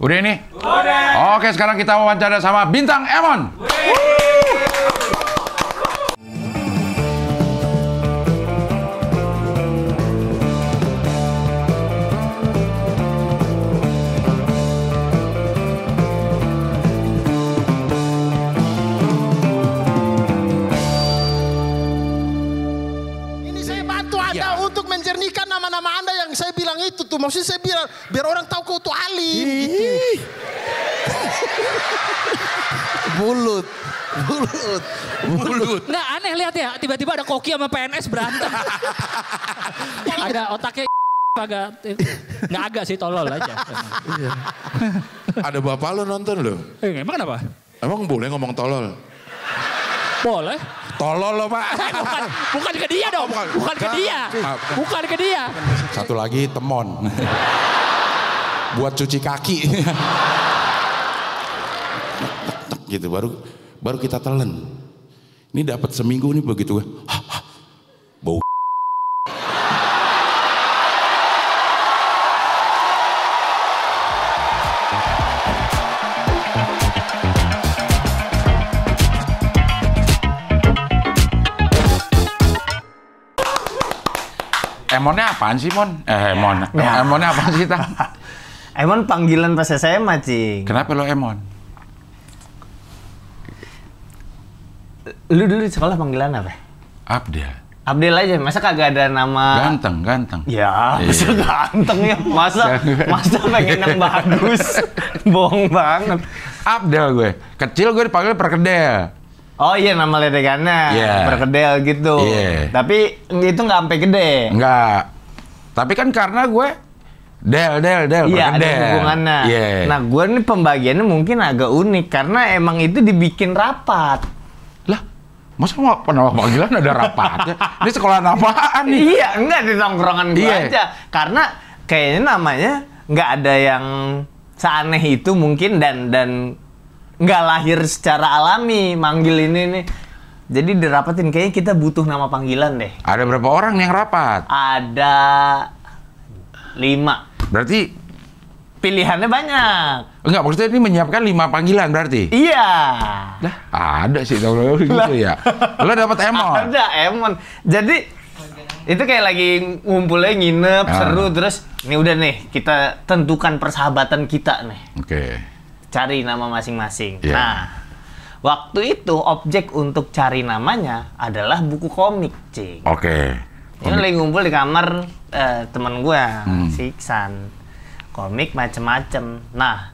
Udah ini? Udah. Oke, sekarang kita wawancara sama Bintang Emon. Ini saya bantu Anda untuk menjernihkan nama-nama Anda yang saya bilang itu tuh. Maksudnya saya bilang biar orang tahu kau tuh alim. Gitu. Bulut. Nggak aneh lihat ya, tiba-tiba ada Koki sama PNS berantem. Ada otaknya agak, nggak agak sih, tolol aja. Ada bapak lo nonton lo? Emang kenapa? Emang boleh ngomong tolol? Boleh. Tolol lo pak. Bukan ke dia dong, bukan ke dia. Bukan ke dia. Satu lagi temon. Buat cuci kaki. Gitu baru kita telan. Ini dapat seminggu nih begitu. Bau. Emonnya apaan sih, Mon? Emonnya apaan sih, Tang? Emon panggilan pas SMA, Cing. Kenapa lo Emon? Lu dulu di sekolah panggilan apa? Abdel. Abdel aja, masa kagak ada nama... Ganteng. Ya, masa ganteng ya? Masa pengen yang bagus? Bohong banget. Abdel gue. Kecil gue dipanggil Perkedel. Oh iya, nama ledekannya. Yeah. Perkedel gitu. Yeah. Tapi itu nggak sampai gede. Enggak. Tapi kan karena gue Del, iya, ada hubungannya. Yeah. Nah, gue nih pembagiannya mungkin agak unik karena emang itu dibikin rapat. Lah, masa nama panggilan ada rapatnya? Ini sekolah apaan nih? Iya, enggak di tongkrongan gue aja. Karena kayaknya namanya nggak ada yang seaneh itu mungkin dan nggak lahir secara alami manggil ini nih. Jadi dirapatin, kayaknya kita butuh nama panggilan deh. Ada berapa orang yang rapat? Ada 5. Berarti pilihannya banyak. enggak, maksudnya ini menyiapkan 5 panggilan berarti? Iya. Lah, ada sih tahu gitu ya. Lo dapat Emon? Ada Emon. Jadi itu kayak lagi ngumpulnya nginep, seru, terus ini udah nih kita tentukan persahabatan kita nih. Oke. Cari nama masing-masing. Yeah. Nah, waktu itu objek untuk cari namanya adalah buku komik, Cing. Oke. Ini lagi ngumpul di kamar teman gue, si Iksan. Komik macem-macem. Nah,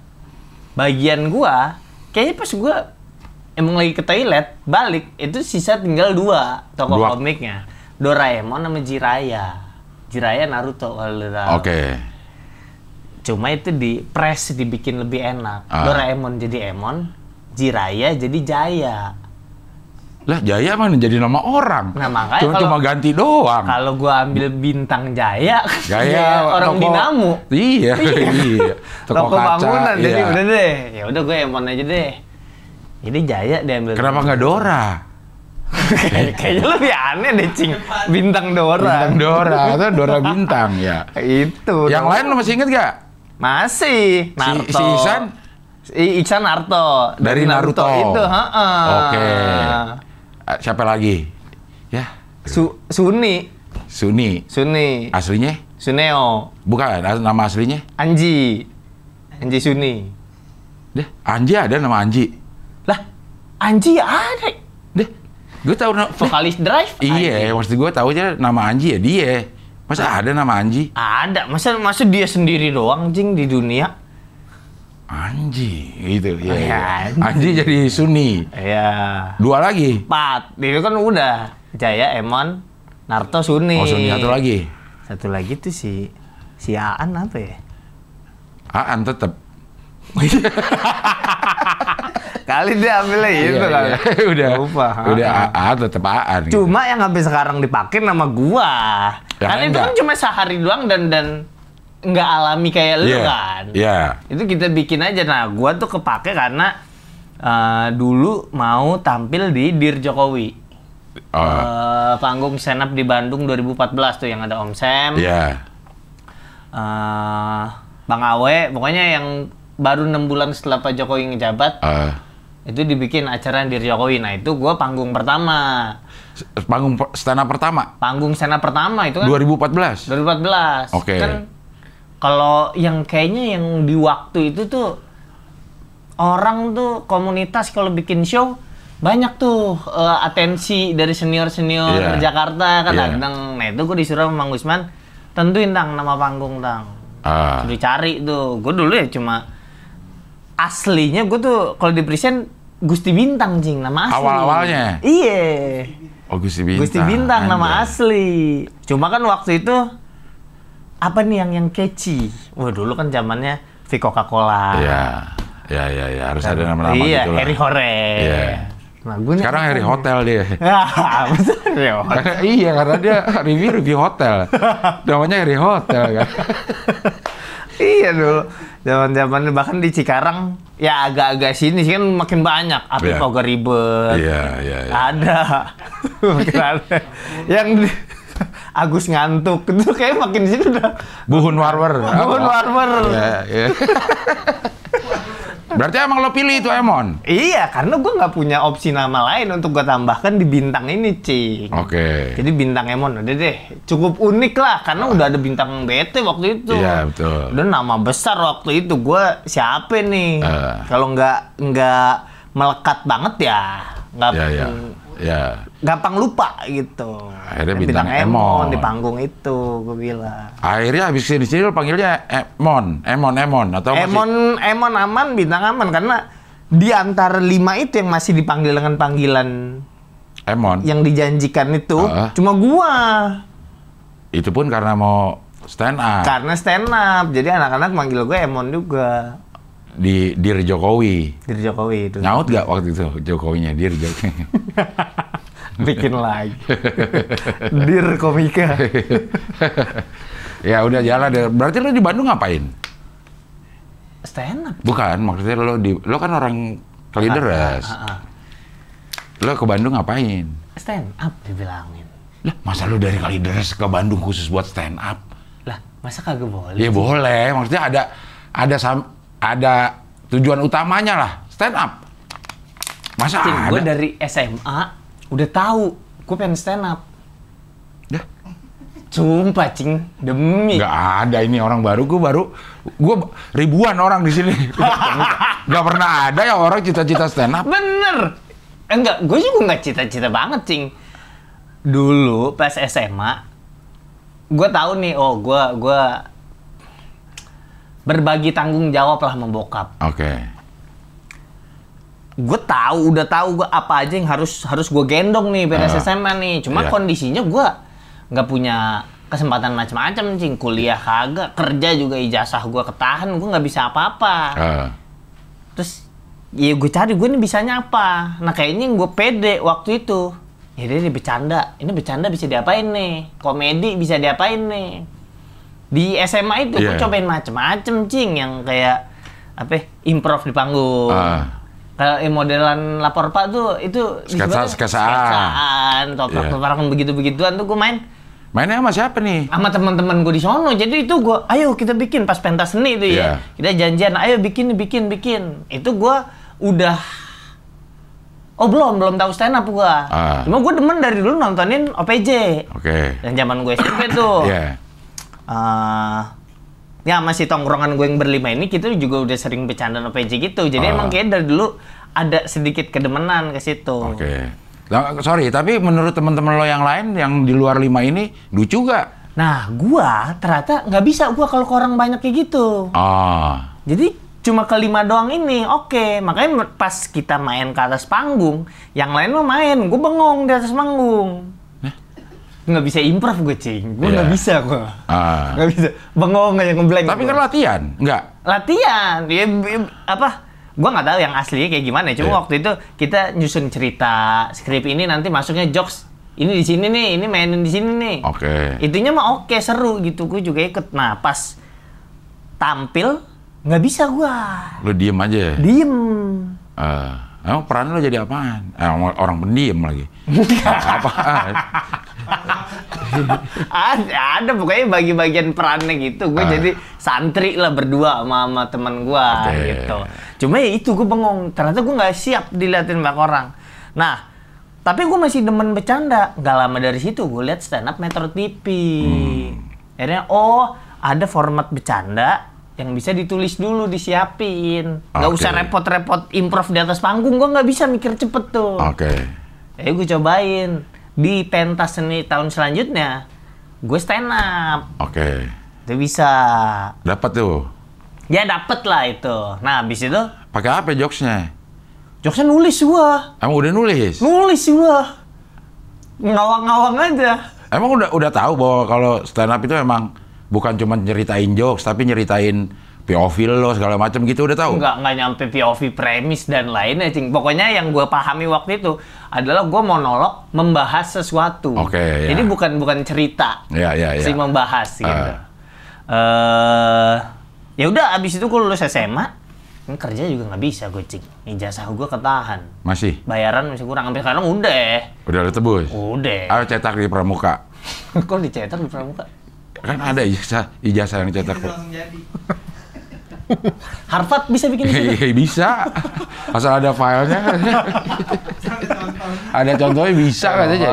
bagian gue, kayaknya pas gue emang lagi ke toilet, balik, itu sisa tinggal 2 tokoh komiknya. Doraemon sama Jiraiya. Jiraiya Naruto kalau lu tahu. Oke. Cuma itu dibikin lebih enak. Doraemon jadi Emon, Jiraiya jadi Jaya. Lah, Jaya mana jadi nama orang? Nah, makanya cuma ganti doang. Kalau gua ambil bintang Jaya, Jaya orang toko, Dinamo. Iya. Toko kaca, bangunan, iya. jadi udah deh. Ya udah gue Emon aja deh. Jadi Jaya diambil. Kenapa nggak Dora? Kayaknya lebih aneh deh, Cing. Bintang Dora. Bintang Dora, atau Dora Bintang ya. Itu. Yang lain lo masih inget gak? Masih. Naruto. Si Iksan? Iksan Naruto. Dari Naruto. Itu, Oke. Siapa lagi? Ya. Suni. Aslinya? Suneo. Bukan, nama aslinya? Anji Suni. Deh, Anji ada nama Anji. Lah, Anji ada. Deh, gue tahu vokalis Drive. Iya, maksud gue tahu aja nama Anji ya dia. Masa ada nama Anji? Ada. Masa dia sendiri doang, Jing, di dunia? Anji, gitu. Ya, ya. Anji jadi Suni. Iya. 2 lagi? 4. Itu kan udah. Jaya, Emon, Naruto, Suni. Oh, Suni 1 lagi? 1 lagi tuh si Aan apa ya? Aan tetep. Kali dia ambilnya itu kali. Udah. Lupa. Udah Aan tetep Aan. Cuma yang sampai sekarang dipakai nama gua. Ya, karena itu kan cuma sehari doang dan nggak alami kayak lu kan. Iya. Itu kita bikin aja. Nah, gua tuh kepake karena dulu mau tampil di Dear Jokowi. Panggung stand up di Bandung 2014 tuh yang ada Om Sam. Iya. Bang Awe, pokoknya yang baru 6 bulan setelah Pak Jokowi ngejabat. Itu dibikin acara Dear Jokowi. Nah, itu gue panggung pertama. Panggung stand up pertama? Panggung stand up pertama itu kan 2014? 2014. Oke. Kan kalau yang kayaknya yang di waktu itu tuh orang tuh komunitas kalau bikin show banyak tuh atensi dari senior-senior Jakarta kan datang. Nah, itu gue disuruh sama Mang Gusman, tentuin Tang nama panggung Tang. Sudah cari tuh. Gue dulu ya cuma aslinya gue tuh kalau di present Gusti Bintang cing nama asli. Awal-awalnya? Iya. Oh, Gusti Bintang. Gusti Bintang nama asli. Cuma kan waktu itu apa nih yang catchy? Wah, dulu kan zamannya V Coca-Cola. Iya, harus ada nama-nama gitu lah. Iya, Harry Hore. Iya. Nah, sekarang Harry Hotel dia. Betul ya. Iya, karena dia review hotel. Namanya Harry Hotel kan. Iya dulu. Zaman-zaman bahkan di Cikarang ya agak-agak sini sih kan makin banyak. Api Pogo Ribet. Iya. Ada. Makin ada. Yang Agus Ngantuk itu kayak makin sini udah Buhun Warwer. Iya. Berarti emang lo pilih itu Emon? Iya, karena gue nggak punya opsi nama lain untuk gue tambahkan di bintang ini, Cing. Oke. Jadi bintang Emon udah deh, cukup unik lah karena udah ada bintang BT waktu itu. Iya, betul. Udah nama besar waktu itu, gue siapa nih? Kalau nggak melekat banget ya, nggak. Ya. Gampang lupa gitu. Akhirnya bintang Emon di panggung itu, gue bilang. Akhirnya habis di sini lo panggilnya Emon atau Emon aman, bintang aman karena di antara 5 itu yang masih dipanggil dengan panggilan Emon yang dijanjikan itu cuma gua. Itu pun karena mau stand up. Karena stand up, jadi anak-anak manggil gue Emon juga. Di Dear Jokowi. Dear Jokowi itu. Nyaut gak waktu itu Jokowinya Dear Jokowi? Bikin lagi. Dear Komika. Ya udah jalan deh. Berarti lo di Bandung ngapain? Stand up. Bukan, maksudnya lo kan orang Kalideres. Lo ke Bandung ngapain? Stand up dibilangin. Lah, masa lo dari Kalideres ke Bandung khusus buat stand up? Lah, masa kagak boleh? Ya boleh, maksudnya ada tujuan utamanya lah, stand up. Masa Cing, ada? Gue dari SMA udah tahu gue pengen stand up. Dah. Sumpah, Cing, demi. Gak ada ini orang baru, gue ribuan orang di sini. Gak pernah ada ya orang cita-cita stand up. Bener. Enggak, gue juga nggak cita-cita banget, Cing. Dulu pas SMA, gue tahu nih, gue berbagi tanggung jawab lah membokap. Oke. Gue udah tahu gue apa aja yang harus gue gendong nih beres SMA nih. Cuma kondisinya gue nggak punya kesempatan macam-macam, Cing. Kuliah kagak, kerja juga ijazah gue ketahan, gue nggak bisa apa-apa. Terus ya gue cari gue ini bisanya apa. Nah kayaknya yang gue pede waktu itu. Ya ini bercanda bisa diapain nih? Komedi bisa diapain nih? Di SMA itu gue cobain macem-macem, Cing, yang kayak improv di panggung. Kalau modelan lapor Pak tuh itu sketsaan, toprak-toprakan begitu-begituan tuh gue main. Mainnya sama siapa nih? Sama teman-teman gue di sono. Jadi itu gue, ayo kita bikin pas pentas seni itu ya. Kita janjian, ayo bikin. Itu gue udah belum tahu stand up gue. Cuma gue demen dari dulu nontonin OPJ. Oke. Dan zaman gue SMP tuh. Ya masih tongkrongan gue yang berlima ini kita juga udah sering bercanda OPJ gitu. Jadi emang kayak dari dulu ada sedikit kedemenan ke situ. Oke. Nah, sorry, tapi menurut teman-teman lo yang lain yang di luar 5 ini lucu gak? Nah, gua ternyata nggak bisa gua kalau ke orang banyak kayak gitu. Jadi cuma ke 5 doang ini, oke. Makanya pas kita main ke atas panggung, yang lain mau main, gue bengong di atas panggung. Nggak bisa improv gue, Cing. Gue nggak bisa gue. Nggak bisa. Bengong aja ngeblank. Tapi kan latihan, nggak? Latihan. Ya, gue nggak tahu yang aslinya kayak gimana. Cuma waktu itu kita nyusun cerita, skrip ini nanti masuknya jokes. Ini di sini nih, ini mainin di sini nih. Oke. Itunya mah oke, seru gitu. Gue juga ikut. Nah, pas tampil, nggak bisa gue. Lo diem aja? Diem. Emang peran lo jadi apaan? Orang pendiam lagi. Apaan? Ada pokoknya bagi-bagian perannya gitu. Gue jadi santri lah berdua sama teman gue gitu. Cuma ya itu gue bengong. Ternyata gue nggak siap diliatin banyak orang. Nah, tapi gue masih demen bercanda. Gak lama dari situ gue lihat stand up Metro TV. Akhirnya ada format bercanda yang bisa ditulis dulu, disiapin. Nggak usah repot-repot improv di atas panggung. Gue nggak bisa mikir cepet tuh. Gue cobain. Di pentas seni tahun selanjutnya, gue stand up. Itu bisa. Dapat tuh? Ya dapet lah itu. Nah habis itu. Pakai apa jokesnya? Jokesnya nulis gua. Emang udah nulis? Nulis gua. Ngawang-ngawang aja. Emang udah tahu bahwa kalau stand up itu emang bukan cuma nyeritain jokes, tapi nyeritain POV lo segala macam gitu, udah tahu? Nggak nyampe POV premis dan lainnya, Cing. Pokoknya yang gue pahami waktu itu adalah gue monolog membahas sesuatu. Jadi bukan cerita. Sih membahas gitu. Ya udah abis itu gue lulus SMA, kerja juga nggak bisa gue, Cing. Ijazah gue ketahan. Masih? Bayaran masih kurang, sampai sekarang udah. Udah lo tebus? Udah. Ayo cetak di Pramuka. Kok dicetak di Pramuka? Kan ada ijazah yang cetak. Harvard bisa bikin itu? Bisa. Asal ada filenya. Ada contohnya bisa katanya.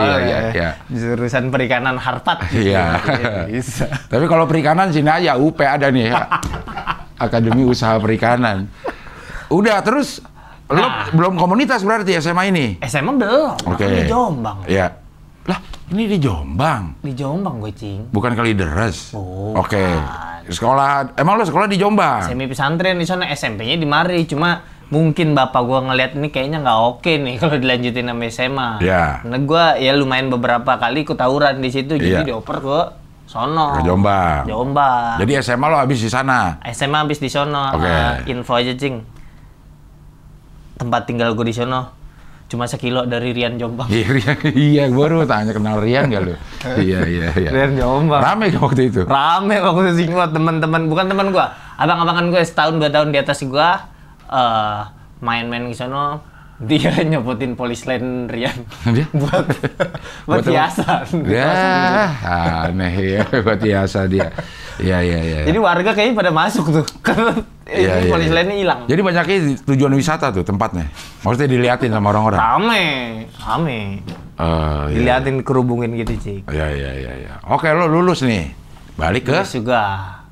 Ya. Jurusan perikanan Harvard. Iya. Bisa. Tapi kalau perikanan sini aja UP ada nih ya. Akademi Usaha Perikanan. Udah terus lo belum komunitas berarti SMA ini? SMA belum. Di Jombang. Iya. Lah, ini di Jombang. Di Jombang gue, Cing. Bukan Kalideres. Sekolah, emang lo sekolah di Jombang? Semi pesantren di sana, SMP-nya di Mari. Cuma mungkin bapak gua ngeliat ini kayaknya nggak oke nih kalau dilanjutin sama SMA. Karena gua ya lumayan beberapa kali ikut tawuran di situ, jadi dioper ke sono. Ke Jombang. Jadi SMA lo habis di sana? SMA habis di sono. Info aja, Cing. Tempat tinggal gua di sono cuma 1 kilo dari Rian Jombang. Iya, gua baru tanya kenal Rian nggak lo? Iya. Rian Jombang. Rame waktu itu? Rame waktu itu, teman-teman, bukan teman gua, abang-abangan gua setahun 2 tahun di atas gua, main-main di sono. Dia nyebutin polis lain Rian buat hiasan. Ya, aneh ya buat hiasan dia. Iya. Jadi warga kayaknya pada masuk tuh. Polis lainnya hilang. Jadi banyaknya tujuan wisata tuh tempatnya. Maksudnya diliatin sama orang-orang. Rame. Diliatin, kerubungin gitu, Cik. Iya. Oke, lo lulus nih. Balik ke? Lulus juga.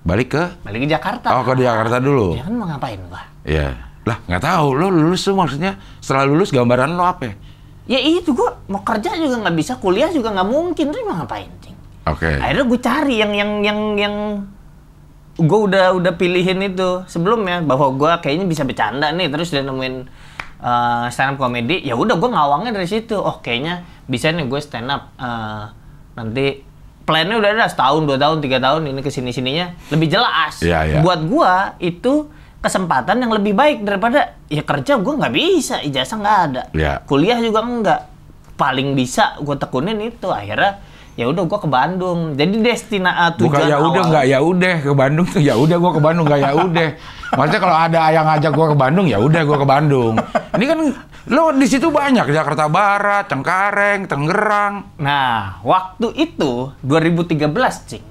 Balik ke Jakarta. Oh, ke Jakarta dulu. Ya kan mau ngapain gua? Iya. Lah, nggak tahu. Lo lulus tuh maksudnya setelah lulus gambaran lo apa? Ya itu, gua mau kerja juga nggak bisa, kuliah juga nggak mungkin. Terus mau ngapain, Cing? Akhirnya gue cari yang gue udah pilihin itu sebelumnya, bahwa gue kayaknya bisa bercanda nih, terus udah nemuin stand up comedy. Ya udah gue ngawangnya dari situ. Oh, kayaknya bisa nih gue stand up. Nanti plannya udah ada setahun, 2 tahun, 3 tahun ini kesini-sininya lebih jelas. Buat gue itu kesempatan yang lebih baik daripada ya kerja gue nggak bisa, ijazah nggak ada, kuliah juga nggak. Paling bisa gue tekunin itu. Akhirnya ya udah gue ke Bandung. Jadi tujuan bukan ya udah nggak ya udah ke Bandung tuh, ya udah gue ke Bandung nggak ya udah. Maksudnya kalau ada yang ngajak gue ke Bandung ya udah gue ke Bandung. Ini kan lo di situ banyak, Jakarta Barat, Cengkareng, Tangerang. Nah, waktu itu 2013, Cing.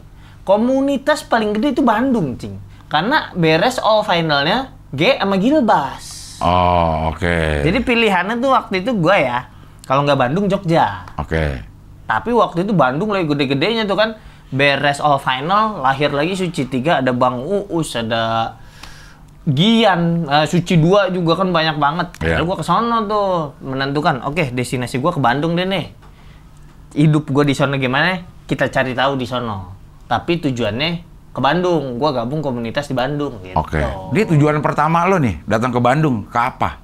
Komunitas paling gede itu Bandung, Cing. Karena beres all finalnya G sama Gilbas. Oh, Jadi pilihannya tuh waktu itu gue ya, kalau nggak Bandung, Jogja. Tapi waktu itu Bandung lagi gede-gedenya tuh kan, beres all final, lahir lagi Suci 3, ada Bang Uus, ada Gian, Suci 2 juga kan banyak banget. Lalu gue kesono tuh, menentukan, oke, destinasi gue ke Bandung deh nih. Hidup gue di sono gimana, kita cari tahu di sono. Tapi tujuannya ke Bandung, gue gabung komunitas di Bandung. Gitu. Ini tujuan pertama lo nih, datang ke Bandung, ke apa?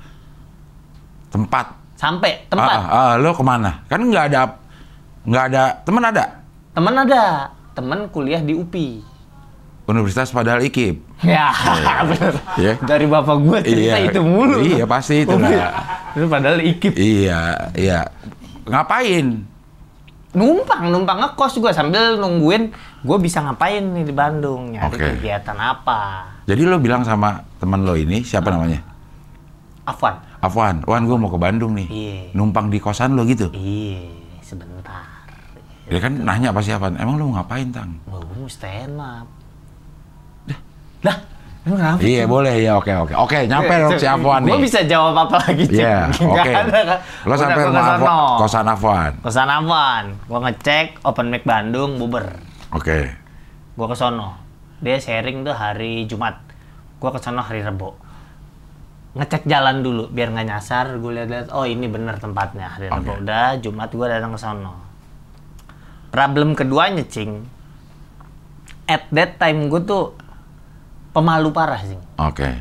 Tempat? Sampai, tempat. Lo kemana? Kan nggak ada, teman ada? Teman kuliah di UPI. Universitas Padahal Ikip. Ya, bener. Dari bapak gue cerita itu mulu. Iya, pasti itu lah. Itu Padahal Ikip. Iya. Ngapain? Numpang ngekos gue sambil nungguin gue bisa ngapain nih di Bandung, nyari kegiatan apa. Jadi lo bilang sama teman lo ini, siapa namanya? Afwan, Wan, gue mau ke Bandung nih. Numpang di kosan lo gitu? Iya, sebentar. Dia kan nanya pasti apa? Emang lu mau ngapain, Tang? Gue mau stand up. Dah, emang kenapa? Iya boleh ya, oke. Oke, nyampe dong si Afwan nih. Gue bisa jawab apa lagi, Cing? Iya, oke. Lo sampai rumah kosan Afwan. Kosan Afwan. Gue ngecek open mic Bandung, buber. Oke. Gue ke sono. Dia sharing tuh hari Jumat. Gue ke sono hari Rebo. Ngecek jalan dulu biar nggak nyasar. Gue lihat-lihat, oh ini bener tempatnya hari Rebo. Udah Jumat gue datang ke sono. Problem keduanya, Cing. At that time gue tuh pemalu parah, Cing. Oke.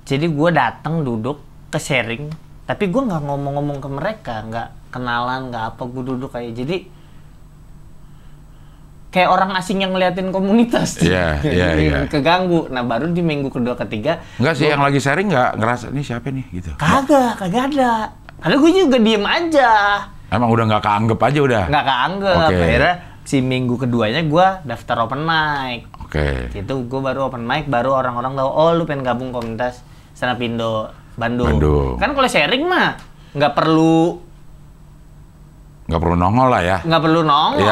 Jadi gue datang duduk ke sharing, tapi gue nggak ngomong-ngomong ke mereka, nggak kenalan, nggak apa. Gue duduk jadi kayak orang asing yang ngeliatin komunitas. Iya. Keganggu. Nah baru di minggu kedua ketiga. Enggak sih, yang lagi sharing nggak ngerasa ini siapa nih gitu. Kagak ada. Karena gue juga diem aja. Emang udah nggak keanggap aja udah. Nggak keanggap. Oke. Akhirnya si minggu keduanya gue daftar open mic. Oke. Itu gue baru open mic, baru orang-orang tahu, oh lu pengen gabung komunitas stand up Indo Bandung. Kan kalau sharing mah nggak perlu nongol lah ya. Nggak perlu nongol.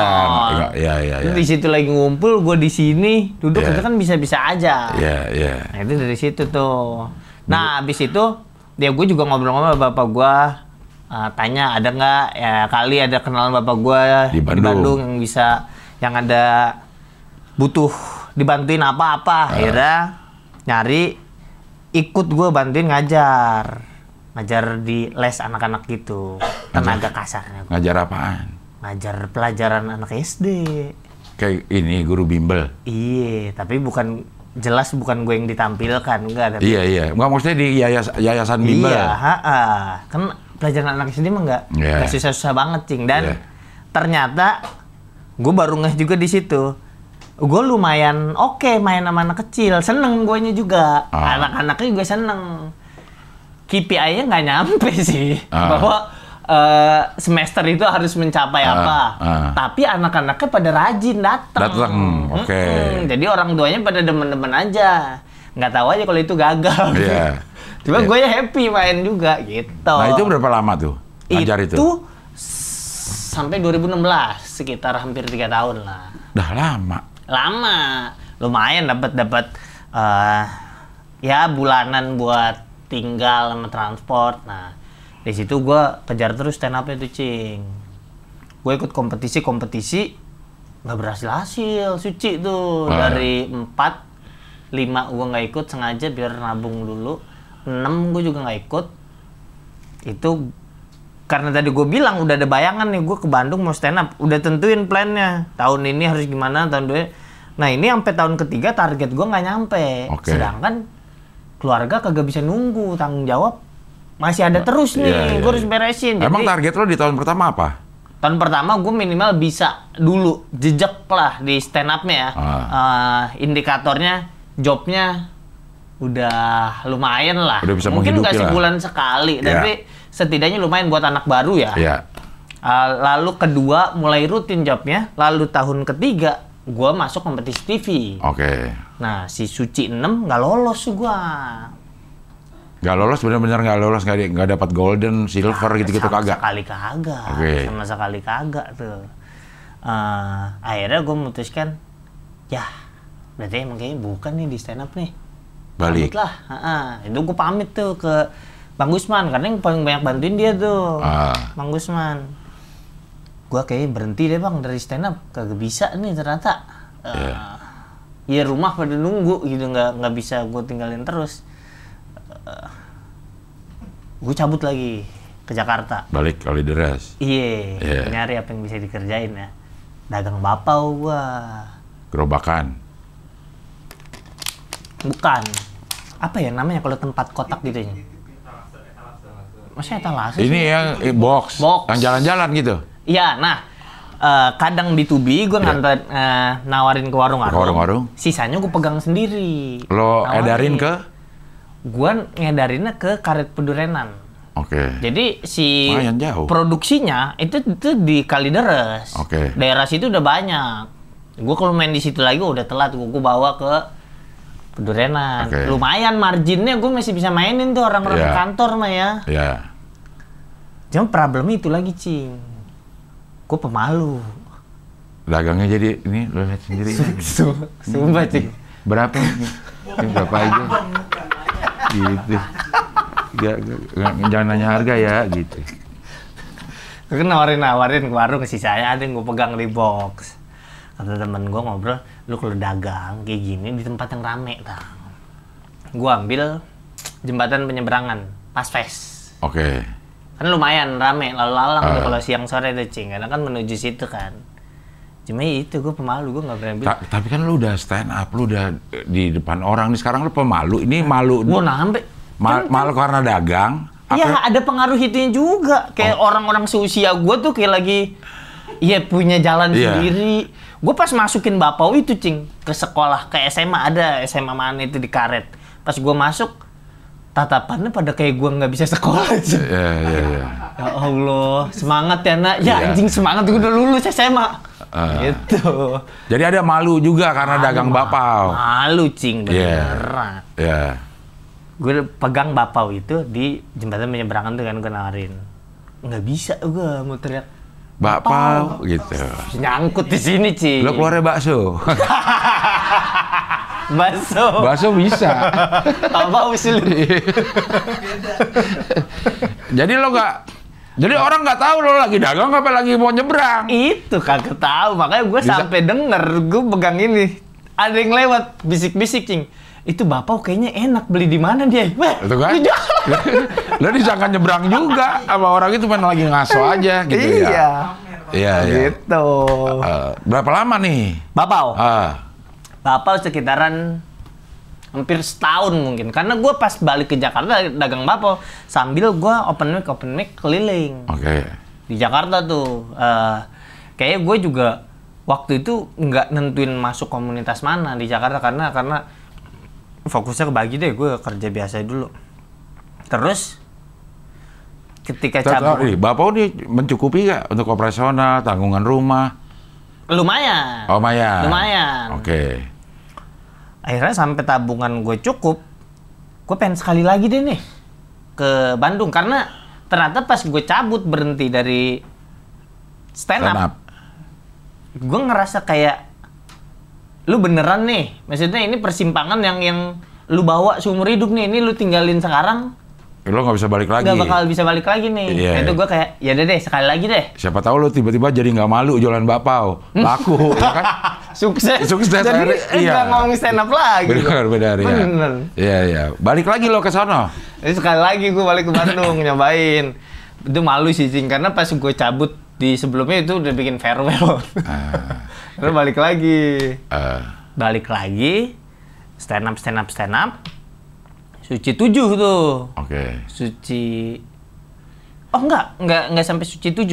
Iya. Di situ lagi ngumpul, gue di sini duduk itu kan bisa-bisa aja. Iya. Nah itu dari situ tuh. Nah abis itu dia gue juga ngobrol-ngobrol sama bapak gue. Tanya ada nggak ya kali ada kenalan bapak gue di Bandung yang bisa yang ada butuh dibantuin apa-apa. Akhirnya nyari ikut gue bantuin ngajar di les anak-anak gitu, tenaga kasarnya. Ngajar apaan? Ngajar pelajaran anak SD. Kayak ini guru bimbel. Iya, tapi bukan gue yang ditampilkan, enggak. Tapi iya. Enggak maksudnya di yayasan bimbel. Iya, kan pelajaran anak SD mah enggak susah-susah banget, Cing. Dan ternyata gue baru ngeh juga di situ. Gue lumayan oke main sama anak kecil, seneng guanya juga. Anak-anaknya juga seneng. KPI-nya nggak nyampe sih, bahwa semester itu harus mencapai apa. Tapi anak-anaknya pada rajin datang. Oke. Jadi orang tuanya pada demen-demen aja. Nggak tahu aja kalau itu gagal. Iya. Cuma gue ya happy main juga gitu. Nah itu berapa lama tuh ngajar itu? Itu sampai 2016, sekitar hampir 3 tahun lah. Dah lama. Lumayan dapat ya bulanan buat tinggal sama transport. Nah, di situ gue kejar terus stand up itu, Cing. Gue ikut kompetisi nggak berhasil, suci tuh. Dari 4, 5 gue nggak ikut sengaja biar nabung dulu. 6 gue juga nggak ikut. Itu karena tadi gue bilang udah ada bayangan nih gue ke Bandung mau stand up, udah tentuin plannya. Tahun ini harus gimana, tahun 2. Nah ini sampai tahun ketiga target gue nggak nyampe. Sedangkan keluarga kagak bisa nunggu, tanggung jawab masih ada terus nih, gue harus beresin. Emang jadi, target lo di tahun pertama apa? Tahun pertama gue minimal bisa dulu jejak lah di stand up-nya ya. Indikatornya, jobnya udah lumayan lah. Udah bisa mungkin nggak menghidupi lah. sebulan sekali, tapi setidaknya lumayan buat anak baru ya. Lalu kedua mulai rutin jobnya, lalu tahun ketiga gue masuk kompetisi TV. Nah, si Suci 6 nggak lolos gue. Nggak lolos, benar-benar nggak lolos, nggak dapat golden, silver gitu-gitu kagak? Sama sekali kagak tuh. Akhirnya gue memutuskan, ya berarti emang kayaknya bukan nih di stand up nih. Balik. Pamit lah. Itu gue pamit tuh ke Bang Gusman, karena yang paling banyak bantuin dia tuh. Bang Gusman. Gue kayaknya berhenti deh bang dari stand up, kagak bisa nih ternyata. Ya rumah pada nunggu gitu, nggak bisa gue tinggalin terus. Gue cabut lagi ke Jakarta. Balik kali deras. Iya. Nyari apa yang bisa dikerjain ya. Dagang bapau gue. Gerobakan. Bukan. Apa ya namanya kalau tempat kotak gitu ya? Maksudnya etalase? Ini yang box. Yang jalan-jalan gitu. Iya, nah kadang B2B gue nawarin ke warung-warung. Sisanya gue pegang sendiri. Lo edarin ke? Gue ngedarinnya ke Karet Pedurenan. Jadi si produksinya itu di Kalideres. Daerah situ udah banyak. Gue kalau main di situ lagi udah telat. Gue bawa ke Pedurenan. Lumayan marginnya gue masih bisa mainin tuh orang-orang kantor mah ya. Cuma problemnya itu lagi, Cing. gue pemalu. Dagangnya jadi ini lo lihat sendiri. Sumpah cing. Berapa ini? Ini berapa aja? Gitu. Jangan nanya harga ya gitu. Gue nawarin ke warung, si saya ada yang gue pegang di box. Kata temen gue ngobrol, lu kalau dagang kayak gini di tempat yang rame, Tang. Gue ambil jembatan penyeberangan, pas fest. Oke. Kan lumayan rame, lalu lalang tuh kalau siang sore tuh cing, karena kan menuju situ kan. Cuma itu gue pemalu, gue nggak berani bilang. Tapi kan lu udah stand up, lu udah di depan orang nih. Sekarang lu pemalu, ini malu. Gue sampai Malu karena dagang. Iya, ada pengaruh itunya juga. Kayak orang-orang seusia gue tuh kayak lagi, punya jalan sendiri. Gue pas masukin Bapau itu cing ke sekolah, ke SMA, ada SMA mana itu di Karet. Pas gue masuk, tatapannya pada kayak gue nggak bisa sekolah aja. Iya. Ya Allah, semangat ya nak. Ya anjing semangat, gue udah lulus SMA. Gitu. Jadi ada malu juga karena dagang Bapau. Malu cing, beneran. Iya. Gue pegang Bapau itu di jembatan penyeberangan tuh kan, gue nawarin. Nggak bisa gue mau teriak. Bapau gitu. Nyangkut di sini cing. Lo keluarnya bakso. Bakso bisa. Apa usul? Jadi lo nggak. Jadi orang nggak tahu lo lagi dagang apa lagi mau nyebrang. Itu kagak tahu, makanya gue sampai denger, gue pegang ini. Ada yang lewat bisik-bisik cing. Itu Bapau kayaknya enak, beli di mana dia? Wah, itu kan? Lo disangka nyebrang juga sama orang itu main lagi ngaso aja gitu ya. Iya. Gitu. Berapa lama nih? Bapau? Bapau sekitaran hampir setahun mungkin. Karena gue pas balik ke Jakarta dagang Bapau sambil gue open mic keliling. Oke. Di Jakarta tuh. Kayaknya gue juga waktu itu nggak nentuin masuk komunitas mana di Jakarta karena fokusnya kebagi deh, gue kerja biasa dulu. Terus ketika cabut, Bapau nih mencukupi nggak untuk operasional, tanggungan rumah? Lumayan. Oh, lumayan. Oke. Akhirnya sampai tabungan gue cukup, gue pengen sekali lagi deh nih ke Bandung karena ternyata pas gue cabut berhenti dari stand up. Gue ngerasa kayak lu beneran nih, maksudnya ini persimpangan yang lu bawa seumur hidup nih, ini lu tinggalin sekarang, lo nggak bisa balik lagi. Nggak bakal bisa balik lagi nih. Itu gue kayak, ya deh sekali lagi deh. Siapa tahu lo tiba-tiba jadi nggak malu jualan Bapau, laku, ya kan? Sukses. Jadi nggak ngomong stand up lagi. Benar ya. Bener. Iya. Balik lagi lo ke sono. Jadi sekali lagi gue balik ke Bandung nyobain. Itu malu sih cing, karena pas gue cabut di sebelumnya itu udah bikin farewell. Terus balik lagi, stand up. Suci 7 tuh. Oke. Suci. Oh enggak sampai Suci 7,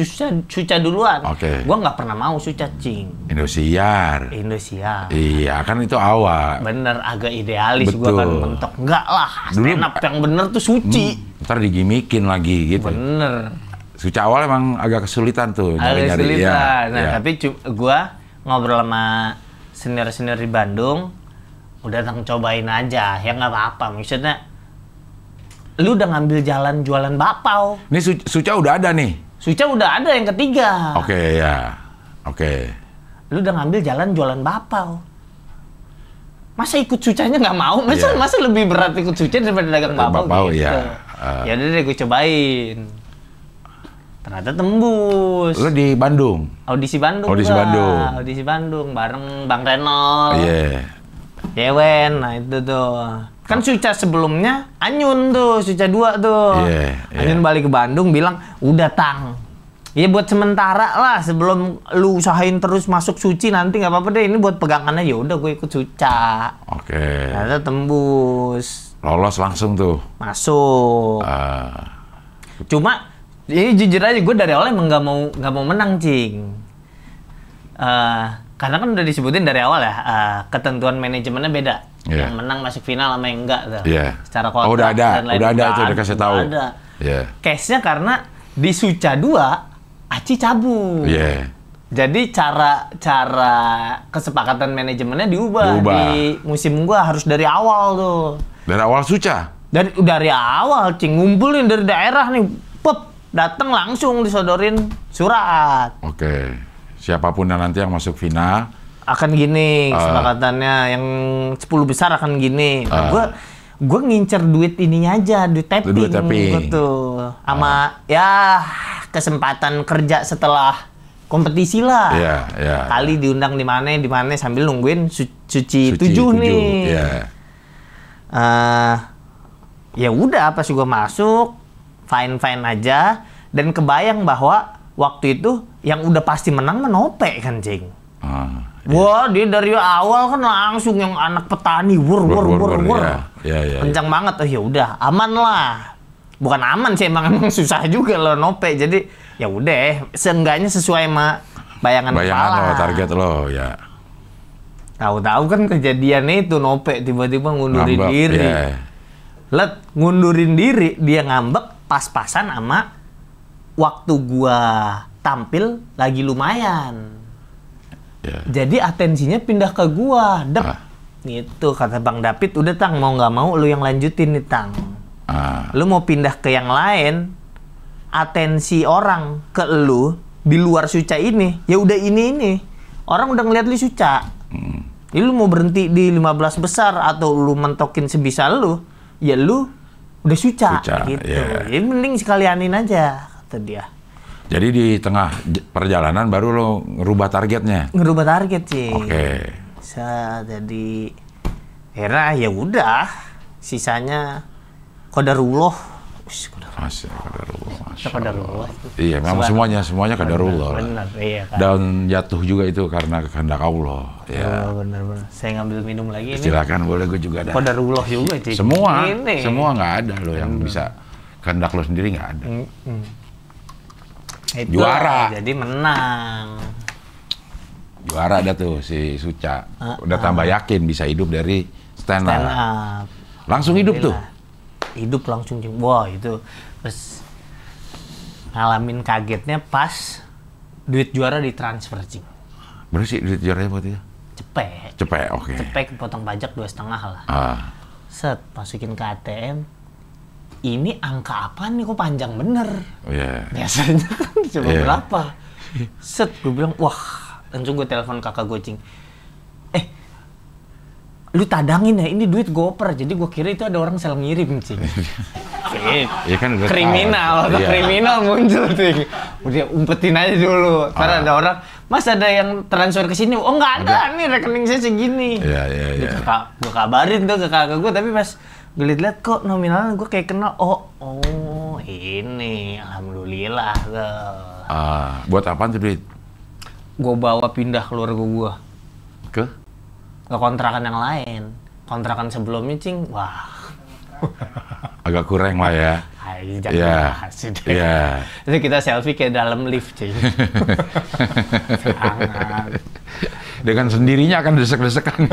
Suca duluan. Oke. Gua nggak pernah mau Suca cing. Indosiar. Iya, kan itu awal. Bener, agak idealis. Betul. Gua kan mentok. Enggak lah, stand up yang bener tuh Suci. Ntar digimikin lagi gitu. Bener. Suca awal emang agak kesulitan tuh nyari-nyari. Kesulitan. Nah, tapi gua ngobrol sama senior-senior di Bandung, udah cobain aja, ya nggak apa-apa. Maksudnya, lu udah ngambil jalan jualan Bapau. Ini Suca udah ada nih? Suca udah ada yang ketiga. Oke. Lu udah ngambil jalan jualan Bapau. Masa ikut Sucanya nggak mau? Masa lebih berat ikut Suca daripada dagang Bapau gitu? Ya udah deh, gue cobain. Ternyata tembus. Lu di Bandung? Audisi Bandung. Audisi Bandung bareng Bang Reno. Iya. Yewen, nah itu tuh. Kan Suca sebelumnya Anyun tuh, Suca 2 tuh. Anyun balik ke Bandung bilang, udah Tang. Ya buat sementara lah, sebelum lu usahain terus masuk Suci nanti nggak apa-apa deh. Ini buat pegangannya, ya udah gue ikut Suca. Oke. Ternyata tembus. Lolos langsung tuh. Masuk. Cuma ini jujur aja, gue dari awal emang nggak mau menang cing. Karena kan udah disebutin dari awal ya, ketentuan manajemennya beda. Yang menang masuk final sama yang enggak tuh. Secara kontrak udah ada, dan lain-lain. udah ada itu udah kasih tahu. Ada. Case-nya karena di Suca 2 Aci cabut. Jadi cara kesepakatan manajemennya diubah. Di musim gua harus dari awal tuh. Dari awal Suca? Dari awal cing, ngumpulin dari daerah nih. datang langsung disodorin surat. Oke. Siapapun yang nanti yang masuk final Akan gini kesepakatannya, yang 10 besar akan gini. Nah, gue ngincer duit ininya aja, duit tapping. Gitu. Sama ya kesempatan kerja setelah kompetisi lah. Iya. Kali diundang di mana sambil nungguin suci 7 nih. Iya. Ya udah pas gua masuk fine aja, dan kebayang bahwa waktu itu yang udah pasti menang Nope kan, Cing. Wah, dia dari awal kan langsung yang anak petani wur. Iya. Kencang banget. Oh ya udah, aman lah. Bukan aman sih, emang susah juga loh Nope. Jadi ya udah, seenggaknya sesuai sama bayangan kepala. Lo, target lo, ya. Tahu-tahu kan kejadiannya itu Nope tiba-tiba ngundurin Ngambek, diri. yeah. Ngundurin diri, dia ngambek pas-pasan sama waktu gua tampil lagi lumayan. Yeah. Jadi atensinya pindah ke gua. Gitu kata Bang David, udah Tang, mau nggak mau lu yang lanjutin nih Tang. Lu mau pindah ke yang lain, atensi orang ke lu di luar Suca ini, ya udah ini. Orang udah ngeliat lu Suca. Jadi lu mau berhenti di 15 besar atau lu mentokin sebisa lu, ya lu udah Suca gitu. Yeah. Jadi mending sekalianin aja, kata dia. Jadi di tengah perjalanan baru lo ngerubah targetnya. Ngerubah target sih. Oke. Jadi era ya udah, sisanya qadarullah. Qadarullah. Iya, memang semuanya qadarullah. Benar, iya kan. Dan jatuh juga itu karena kehendak Allah. Ya. Benar. Saya ngambil minum lagi. Silakan, boleh, gue juga ada. Qadarullah juga, Cik. Semua nggak ada lo yang bisa kehendak lo sendiri, nggak ada. Juara. Jadi menang. Juara ada tuh si Suca. Udah tambah yakin bisa hidup dari stand up. Langsung hidup tuh. Hidup langsung, wah itu terus ngalamin kagetnya pas duit juara ditransfer, Cing. Berapa sih duit juaranya waktu itu? Cepet, oke. Cepet, kepotong pajak 2,5 lah. Set, masukin ke ATM. Ini angka apa nih, kok panjang bener? Biasanya kan cuma berapa? Set, gue bilang, wah, langsung gue telepon kakak gue, Cing. Lu tadangin ya, ini duit goper. Jadi gue kira itu ada orang salah ngirim, Cing. Iya kan udah kriminal muncul, Cing. Udah umpetin aja dulu. Karena ada orang, Mas ada yang transfer ke sini. Oh nggak ada, nih rekening saya segini. Iya. Gue kabarin tuh ke kakak gue, tapi pas gue liat kok nominalnya gue kayak kenal. Oh ini, alhamdulillah. Buat apaan tuh duit? Gue bawa pindah keluarga gue. Ke kontrakan yang lain. Kontrakan sebelumnya, Cing, wah. Agak kurang lah ya. Jangan bahas deh. Iya. Jadi kita selfie kayak dalam lift, Cing. Sangat. Dengan sendirinya akan desek-desekan.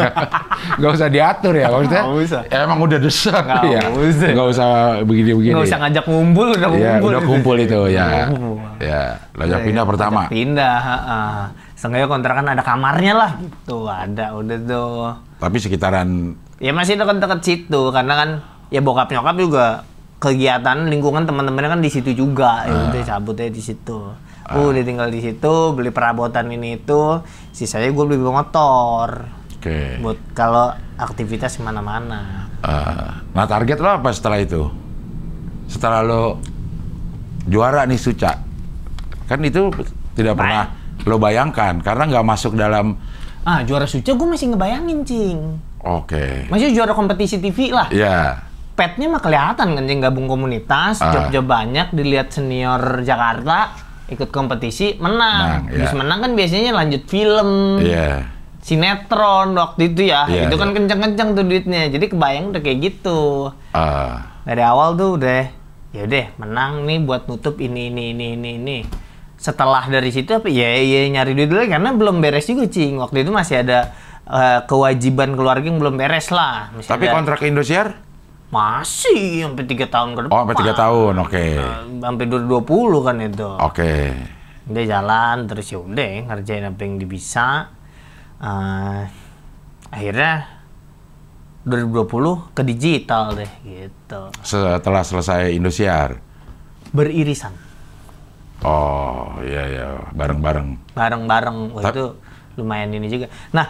Gak usah diatur ya, maksudnya. Gak usah. Emang udah desek ya. Gak usah begini-begini. Gak usah ngajak ngumpul, udah ngumpul. Ya, udah kumpul itu ya. Ya, lajak pindah pertama. Pindah, Seenggaknya kontrakan ada kamarnya lah gitu, ada udah tuh. Tapi sekitaran ya masih dekat-dekat situ karena kan ya bokap nyokap juga kegiatan lingkungan teman-temannya kan di situ juga. Ya udah cabutnya di situ. Udah tinggal di situ, beli perabotan ini itu, sisanya gue beli motor. Oke. Buat kalau aktivitas kemana-mana. Nah target lo apa setelah itu? Setelah lo juara nih Suca, kan itu tidak pernah lo bayangkan karena nggak masuk dalam. Juara Suca gue masih ngebayangin, Cing. Oke. Masih juara kompetisi TV lah. Iya. Petnya mah kelihatan kan, Cing, gabung komunitas, job-job banyak, dilihat senior Jakarta, ikut kompetisi, menang. Habis menang kan biasanya lanjut film. Iya. Sinetron waktu itu ya. Itu kan kencang-kencang tuh duitnya. Jadi kebayang udah kayak gitu. Dari awal tuh udah ya udah menang nih buat nutup ini. Setelah dari situ apa ya nyari duit dulu karena belum beres juga, Cing. Waktu itu masih ada kewajiban keluarga yang belum beres lah. Tapi kontrak Indosiar? Masih sampai 3 tahun ke depan. Oh, sampai 3 tahun, oke. Sampai 2020 kan itu. Oke. Dia jalan terus ya udah ngerjain apa yang bisa. Akhirnya 2020 ke digital deh gitu. Setelah selesai Indosiar? Beririsan. Oh, iya, bareng-bareng. Bareng-bareng, itu lumayan ini juga. Nah,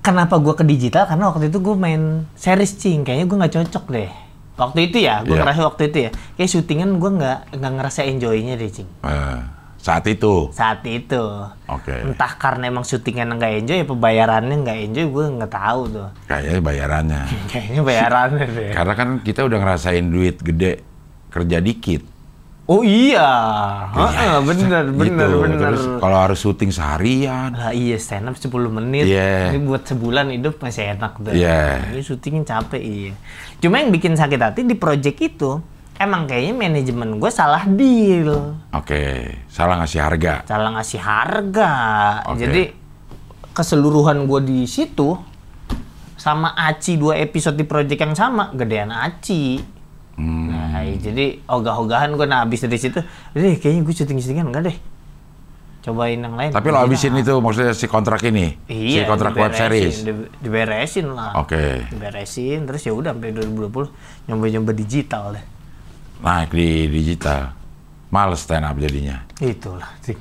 kenapa gue ke digital? Karena waktu itu gue main series, Cing. Kayaknya gue nggak cocok deh. Waktu itu ya, gue ngerasa waktu itu ya. Kayak syutingan gue nggak ngerasa enjoy-nya deh, Cing. Saat itu? Saat itu. Oke. Entah karena emang syutingan nggak enjoy, ya pembayarannya nggak enjoy, gue nggak tahu tuh. Kayaknya bayarannya. Kayaknya bayarannya deh. Karena kan kita udah ngerasain duit gede, kerja dikit. Oh iya, bener. Terus kalau harus syuting seharian. Lah iya, stand up 10 menit. Iya. Ini buat sebulan hidup masih enak tuh. Iya. Ini syutingin capek, iya. Cuma yang bikin sakit hati di project itu, emang kayaknya manajemen gue salah deal. Oke, salah ngasih harga. Salah ngasih harga. Oke. Jadi keseluruhan gue di situ sama Aci 2 episode di project yang sama, gedean Aci. Nah, jadi ogah-ogahan gue habis dari situ. Deh, kayaknya gue syuting-syutingan enggak deh. Cobain yang lain. Tapi lo habisin itu maksudnya si kontrak ini? Iya, si kontrak web series? Diberesin lah. Oke. Diberesin, terus ya udah sampai 2020 nyoba-nyoba digital deh. Naik di digital. Males stand up jadinya. Itulah, Cing.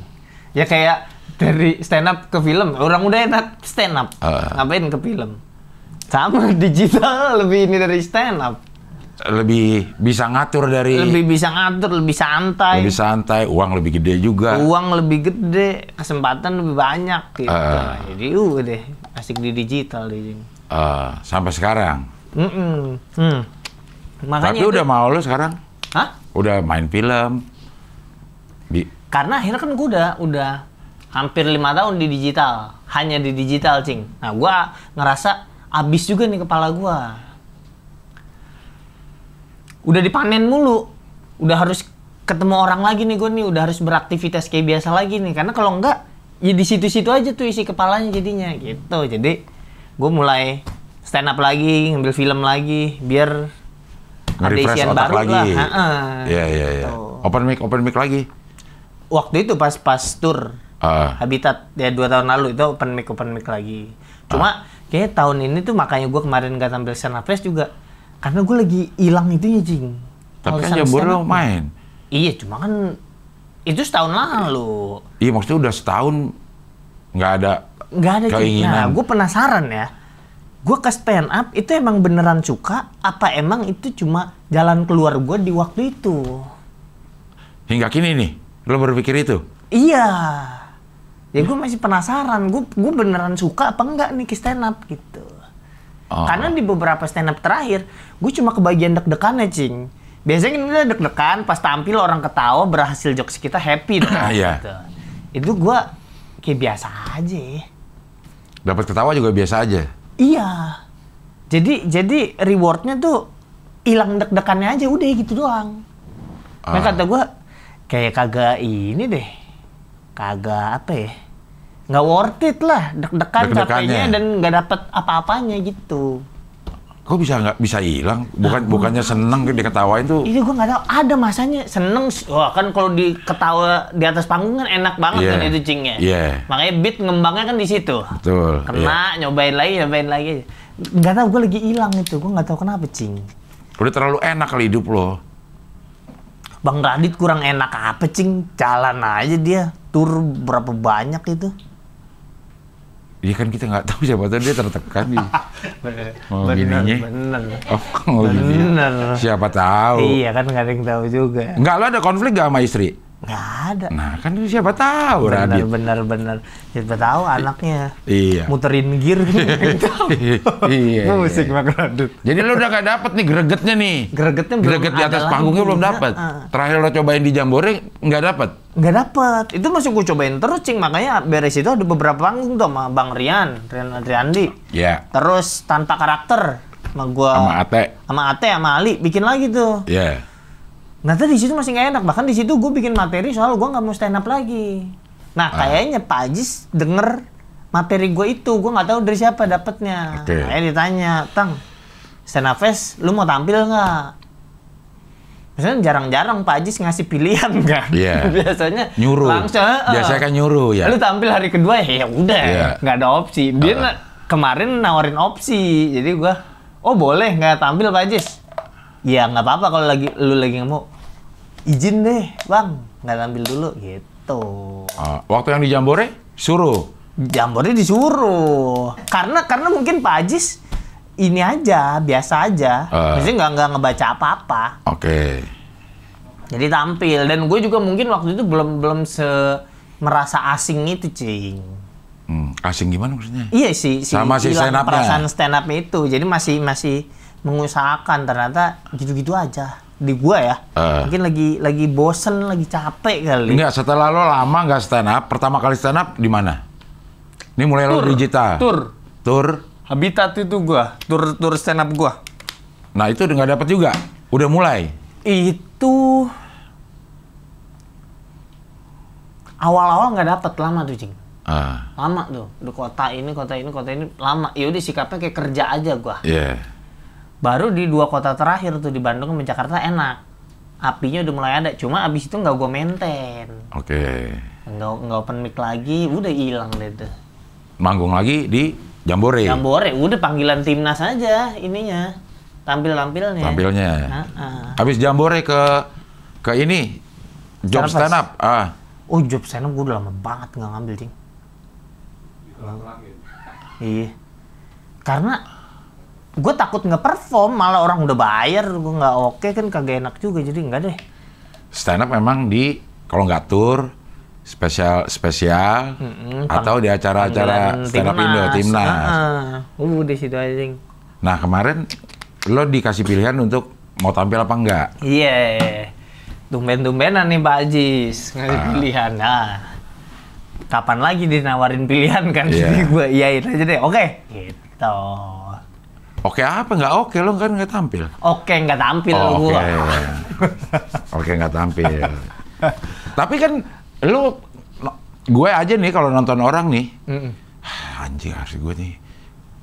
Ya kayak dari stand up ke film, orang udah enak stand up. Ngapain ke film? Sama digital lebih ini dari stand up. Lebih bisa ngatur dari... Lebih bisa ngatur, lebih santai. Lebih santai, uang lebih gede juga. Uang lebih gede, kesempatan lebih banyak gitu. Jadi deh, asik di digital deh. Sampai sekarang? Makanya tapi udah mau lo sekarang? Hah? Udah main film? Karena akhirnya kan gue udah hampir 5 tahun di digital. Hanya di digital, Cing. Nah, gue ngerasa abis juga nih kepala gue. Udah dipanen mulu, udah harus ketemu orang lagi nih gue nih, udah harus beraktivitas kayak biasa lagi nih, karena kalau enggak ya di situ-situ aja tuh isi kepalanya jadinya gitu. Jadi gue mulai stand up lagi, ngambil film lagi, biar ada isian baru lagi. Lah. Iya. Open mic lagi. Waktu itu pas tour Habitat ya 2 tahun lalu itu open mic lagi. Cuma kayak tahun ini tuh makanya gue kemarin gak tampil stand up fest juga. Karena gue lagi hilang itunya, Cing. Tapi kan Jambore lo main. Iya, cuma kan itu setahun lalu. Iya, maksudnya udah setahun nggak ada keinginan. Nah, gue penasaran ya. Gue ke stand up itu emang beneran suka, apa emang itu cuma jalan keluar gue di waktu itu? Hingga kini nih, lo berpikir itu? Iya. Ya gue masih penasaran. Gue beneran suka apa enggak nih ke stand up gitu. Karena di beberapa stand up terakhir, gue cuma kebagian deg-degannya, Cing. Biasanya kan kita deg-degan, pas tampil orang ketawa, berhasil jokes kita happy dong. Gitu. Itu gue kayak biasa aja. Dapat ketawa juga biasa aja? Iya. Jadi rewardnya tuh hilang deg-degannya aja, udah gitu doang. Nah kata gue, kayak kagak ini deh. Kagak apa ya. Nggak worth it lah, deg-degan capeknya dan nggak dapet apa-apanya gitu. Kok nggak bisa hilang? Bukannya seneng diketawain tuh? Itu gue nggak tahu. Ada masanya seneng. Wah kan kalau diketawa di atas panggung kan enak banget kan itu, Cingnya. Makanya beat ngembangnya kan di situ. Betul. Kena nyobain lagi. Nggak tahu, gue lagi hilang itu. Gue nggak tahu kenapa, Cing. Udah terlalu enak kali hidup lo. Bang Radit kurang enak apa, Cing? Jalan aja dia. Tur berapa banyak itu? Iya kan kita nggak tahu, siapa tahu dia tertekan nih. Bener. Bener. Siapa tahu. Iya kan nggak ada yang tahu juga. Nggak, lo ada konflik gak sama istri? Nggak ada. Nah kan siapa tahu Radit. Bener. Siapa tahu anaknya. Iya. Muterin gear gitu. Iya. Musik Bang Radit. Jadi lo udah nggak dapet nih gregetnya nih. Greget di atas panggungnya belum dapet. Terakhir lo cobain di Jambore nggak dapet. Nggak dapet. Itu masih gue cobain terus, Cing. Makanya beres itu ada beberapa panggung tuh sama Bang Rian Adriandi. Iya. Terus tanpa karakter sama gua. Sama Ate, sama Ali bikin lagi tuh. Iya. Nah, di situ masih nggak enak. Bahkan di situ gue bikin materi soal gue nggak mau stand up lagi. Nah, kayaknya Pak Ajis denger materi gue itu. Gue nggak tahu dari siapa dapetnya. Kayak ditanya, Tang, stand up fest, lu mau tampil nggak? Misalnya jarang-jarang Pak Ajis ngasih pilihan kan. Iya. Biasanya nyuruh. Langsung. Biasanya kan nyuruh ya. Lu tampil hari kedua ya udah, nggak ada opsi. Dia kemarin nawarin opsi. Jadi gue, oh boleh nggak tampil Pak Ajis? Ya nggak apa-apa kalau lu lagi nggak mau. izin deh bang, nggak tampil dulu gitu. Waktu yang di Jambore suruh? Jambore disuruh. Karena mungkin Pak Ajis ini aja, biasa aja. Maksudnya nggak ngebaca apa-apa. Oke. Jadi tampil. Dan gue juga mungkin waktu itu belum merasa asing itu, Cing. Asing gimana maksudnya? Iya sih, sama si hilang stand up-nya. perasaan stand up itu. Jadi masih mengusahakan, ternyata gitu-gitu aja di gua ya. Mungkin lagi bosen, lagi capek kali. Enggak, setelah lo lama nggak stand up, pertama kali stand up di mana? Ini mulai lo digital. Tur. Habitat itu gua, tur stand up gua. Nah itu nggak dapat juga, udah mulai. Itu awal-awal nggak dapat, lama tuh Cing. Lama tuh, udah kota ini lama. Ya udah sikapnya kayak kerja aja gua. Iya. Baru di 2 kota terakhir tuh, di Bandung sama Jakarta enak. Apinya udah mulai ada, cuma abis itu nggak gue maintain. Oke. Nggak open mic lagi, udah hilang deh tuh. Manggung lagi di Jambore. Jambore, udah panggilan timnas aja ininya. Tampilnya. Habis Jambore ke ini job stand up. Oh, job stand up gue udah lama banget nggak ngambil, Cing. Iya. Karena gue takut nggak perform, malah orang udah bayar, gue nggak oke kan kagak enak juga, jadi nggak deh. Stand up memang di, kalau nggak tour, spesial atau di acara-acara stand up Indo, timnas. Di situ aja, Cing. Nah kemarin lo dikasih pilihan untuk mau tampil apa enggak? Iya, tumben-tumbenan nih Pak Ajis ngasih pilihan. Nah, kapan lagi dinawarin pilihan kan? Jadi gue iyain aja deh, oke. Gitu. Oke apa nggak oke, lo kan nggak tampil? Oke nggak tampil gue. Oke nggak tampil. Tapi kan gue aja nih kalau nonton orang nih, anjing harus gue nih,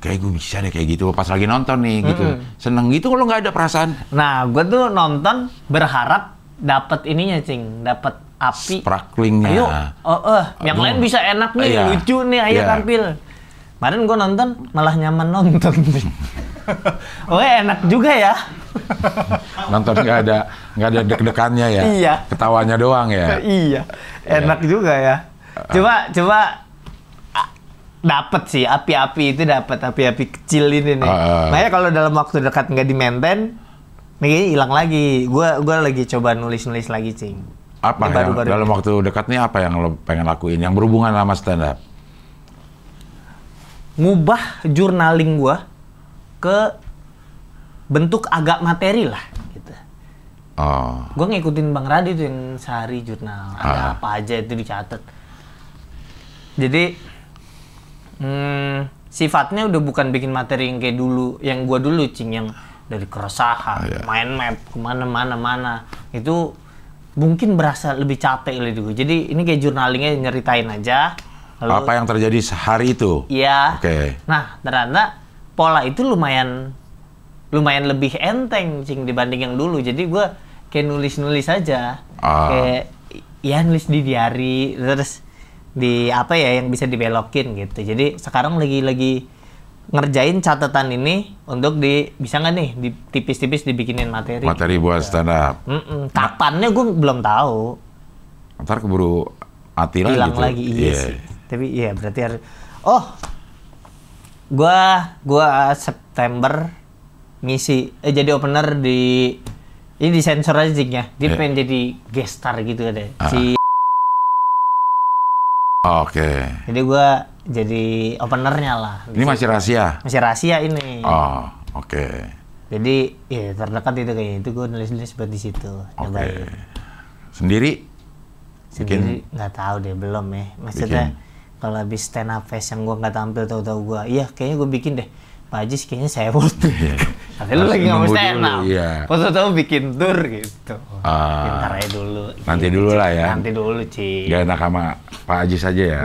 kayak gue bisa deh kayak gitu pas lagi nonton nih gitu, seneng gitu kalau nggak ada perasaan. Nah gue tuh nonton berharap dapat ininya Cing, dapat api. Sparklingnya. Ayo, yang lain bisa enak nih, lucu nih, ayo tampil. Kemarin gue nonton malah nyaman nonton. Oh enak juga ya. Nonton nggak ada deg-degannya ya. Iya. Ketawanya doang ya. Iya. Enak juga ya. Coba dapat sih api-api itu, dapat api-api kecil ini nih. Makanya kalau dalam waktu dekat nggak di-maintain, nih hilang lagi. Gua lagi coba nulis lagi, Cing. Apa yang dalam waktu dekat nih apa yang lo pengen lakuin yang berhubungan sama stand up? Ngubah journaling gua ke bentuk agak materi lah gitu. Gua ngikutin Bang Radi tuh yang sehari jurnal, ada apa aja itu dicatat. Jadi sifatnya udah bukan bikin materi yang kayak dulu, yang gua dulu Cing, yang dari keresahan, main map kemana-mana. Itu mungkin berasa lebih capek gitu. Jadi ini kayak journalingnya nyeritain aja. Lalu, apa yang terjadi sehari itu? Iya. Oke. Nah, ternyata pola itu lumayan lebih enteng Cing dibanding yang dulu. Jadi gue kayak nulis aja. Kayak ya nulis di diary, terus di apa ya yang bisa dibelokin gitu. Jadi sekarang lagi ngerjain catatan ini untuk bisa nggak nih di tipis-tipis dibikinin materi. Materi buat stand up. Kapannya gue belum tahu. Ntar keburu mati lagi. Hilang lagi, iya sih. Tapi iya berarti harus. Gua September ngisi jadi opener di ini di sensor aja Cing-nya. Dia pengen jadi guest star gitu deh. Oke. Jadi gua jadi openernya lah. Ini masih rahasia? Masih rahasia ini. Oke. Jadi ya terdekat itu kayaknya, itu gua nulis buat di situ. Oke. Sendiri nggak tahu deh, belum ya. Maksudnya kalau habis stand up fest yang gue nggak tampil, tahu-tahu gue, iya kayaknya gue bikin deh. Pak Ajis kayaknya saya foto. Tapi lu lagi nggak mau stand up. Tahu-tahu bikin tour gitu. Ntar aja dulu. Nanti dulu lah ya. Nanti dulu Cing. Gak enak sama Pak Ajis aja ya.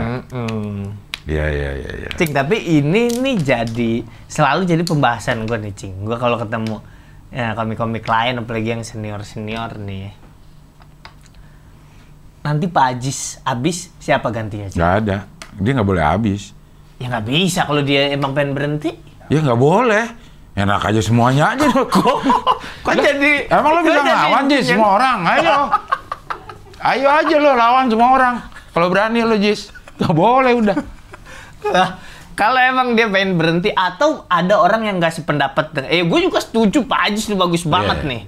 Iya. Cing, tapi ini nih selalu jadi pembahasan gue nih Cing. Gue kalau ketemu komik-komik lain, apalagi yang senior nih. Nanti Pak Ajis abis, siapa gantinya Cing? Gak ada. Dia nggak boleh habis. Ya nggak bisa kalau dia emang pengen berhenti. Ya nggak boleh. Enak aja semuanya aja lo. Kok jadi... Emang lo bisa ngelawan Jis semua orang? Ayo. Ayo aja lo lawan semua orang. Kalau berani lo Jis. Gak boleh udah. Kalau emang dia pengen berhenti atau ada orang yang nggak sependapat dengan, gue juga setuju Pak Ajis itu bagus banget nih.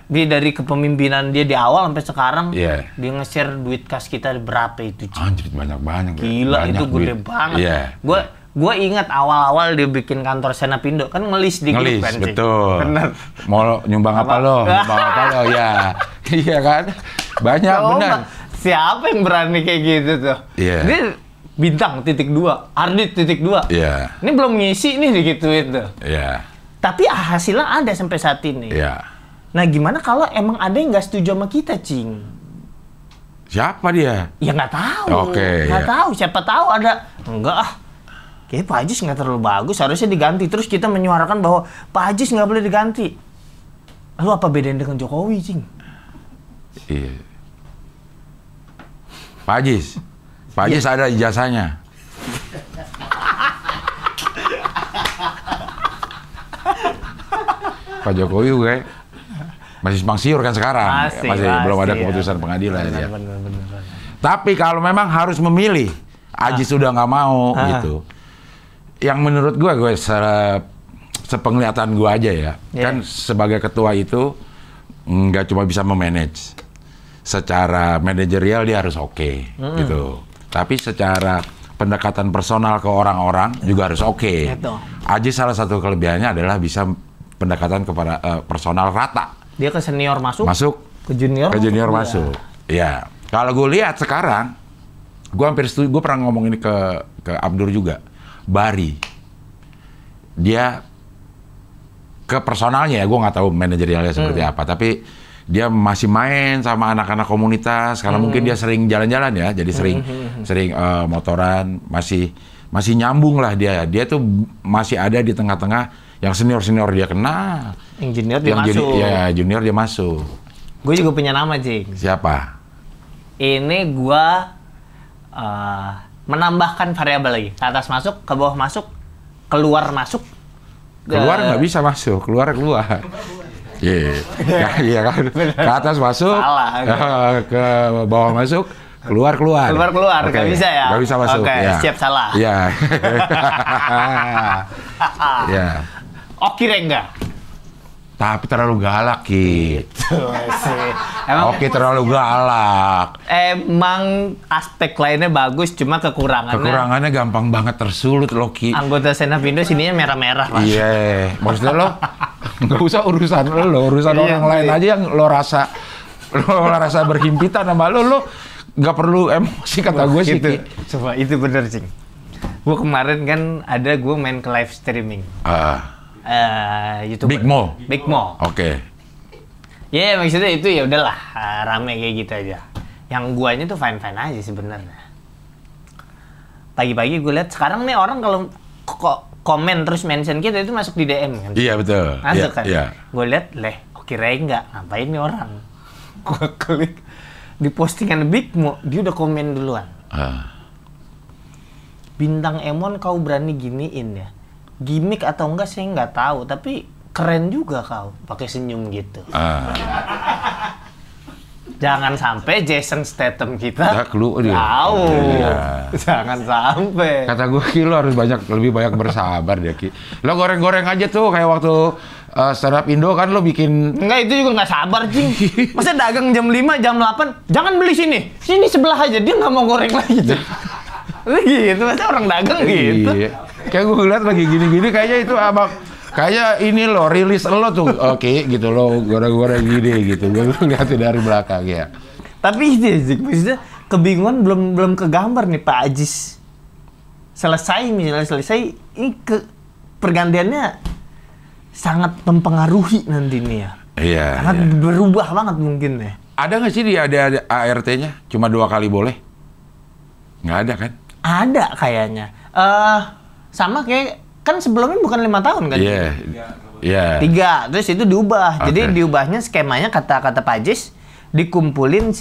Dia dari kepemimpinan dia di awal sampai sekarang, dia nge-share duit kas kita berapa itu? Anjir banyak. Gila banyak itu gede banget. Gue ingat awal-awal dia bikin kantor Senapindo kan ngelis di grup kan. Betul. Bener. Mau nyumbang apa lo? Ya. Iya kan? Banyak benar. Siapa yang berani kayak gitu tuh? Dia Bintang .2, Ardit .2. Ini belum ngisi nih digituin tuh. Tapi hasilnya ada sampai saat ini. Nah gimana kalau emang ada yang nggak setuju sama kita, Cing? Siapa dia? Ya nggak tahu. Nggak tahu. Siapa tahu ada. Enggak kayaknya Pak Ajis nggak terlalu bagus. Harusnya diganti. Terus kita menyuarakan bahwa Pak Ajis nggak boleh diganti. Lalu apa bedanya dengan Jokowi, Cing? Iya. Pak Ajis ada ijazahnya. Pak Jokowi gue masih simpang siur kan sekarang. Masih belum ada keputusan pengadilan. Bener. Tapi kalau memang harus memilih, Ajis sudah nggak mau gitu. Yang menurut gue sepenglihatan gue aja ya, kan sebagai ketua itu nggak cuma bisa memanage. Secara manajerial dia harus oke, gitu. Tapi secara pendekatan personal ke orang-orang juga harus oke. Ajis salah satu kelebihannya adalah bisa pendekatan kepada personal rata. Dia ke senior masuk, ke junior masuk. Ya. Kalau gue lihat sekarang, gue hampir setuju. Gue pernah ngomong ini ke Abdur juga. Bari, dia ke personalnya ya, gue nggak tahu manajerialnya seperti apa. Tapi dia masih main sama anak-anak komunitas karena mungkin dia sering jalan-jalan ya, jadi sering motoran, masih nyambung lah dia. Dia tuh masih ada di tengah-tengah yang senior dia kenal. Yang junior dia masuk. Junior dia masuk. Gue juga punya nama, Cing. Siapa? Ini gue menambahkan variabel lagi. Ke atas masuk, ke bawah masuk, keluar masuk. Keluar nggak bisa masuk, keluar. Iya kan. Ke atas masuk, ke bawah masuk, keluar. Nggak bisa ya? Nggak bisa masuk. Siap salah. Iya. Oke enggak? Tapi terlalu galak, Ki. Gitu sih. Emang terlalu galak. Emang aspek lainnya bagus, cuma kekurangannya gampang banget tersulut, loh, Ki. Anggota Senapindo sininya merah-merah, Mas. Iya. Maksudnya lo nggak usah urusan lo, orang lain aja yang lo rasa berhimpitan sama lo nggak perlu emosi kata gue sih. Coba itu bener, Cing. Gue kemarin kan gue main ke live streaming. YouTuber. Big Mo. Oke. Ya maksudnya itu ya udahlah rame kayak gitu aja. Yang guanya tuh fine aja sebenarnya. Pagi-pagi gue lihat sekarang nih orang kalau komen terus mention kita itu masuk di DM kan? Iya betul. Masuk kan? Iya. Gue lihat kira enggak ngapain nih orang? Gue klik di postingan Big Mo, dia udah komen duluan. Bintang Emon kau berani giniin ya? Gimik atau enggak saya nggak tahu, tapi keren juga kau pakai senyum gitu. Jangan sampai Jason Statham kita tahu. Jangan sampai. Kata gue, Ki, lo harus lebih banyak bersabar deh, Ki. Lo goreng-goreng aja tuh kayak waktu stand up Indo kan lo bikin. Enggak, itu juga nggak sabar, Cing. Masa dagang jam 5, jam 8, jangan beli sini sebelah aja, dia nggak mau goreng lagi. Gitu, masa orang dagang gitu. Kayak gue ngeliat lagi gini-gini kayaknya itu kayak ini lo rilis lo tuh oke gitu lo goreng-goreng gini gitu. Gue lihatin dari belakang ya. Tapi itu sih maksudnya kebingungan belum kegambar nih Pak Ajis. Misalnya selesai ini pergantiannya sangat mempengaruhi nanti nih ya. Iya. Sangat berubah banget mungkin ya. Ada nggak sih ada ART-nya cuma 2 kali boleh? Nggak ada kan? Ada kayaknya. Sama kayak kan sebelumnya bukan 5 tahun kan? Iya. 3, terus itu diubah. Jadi diubahnya skemanya kata Pak Ajis dikumpulin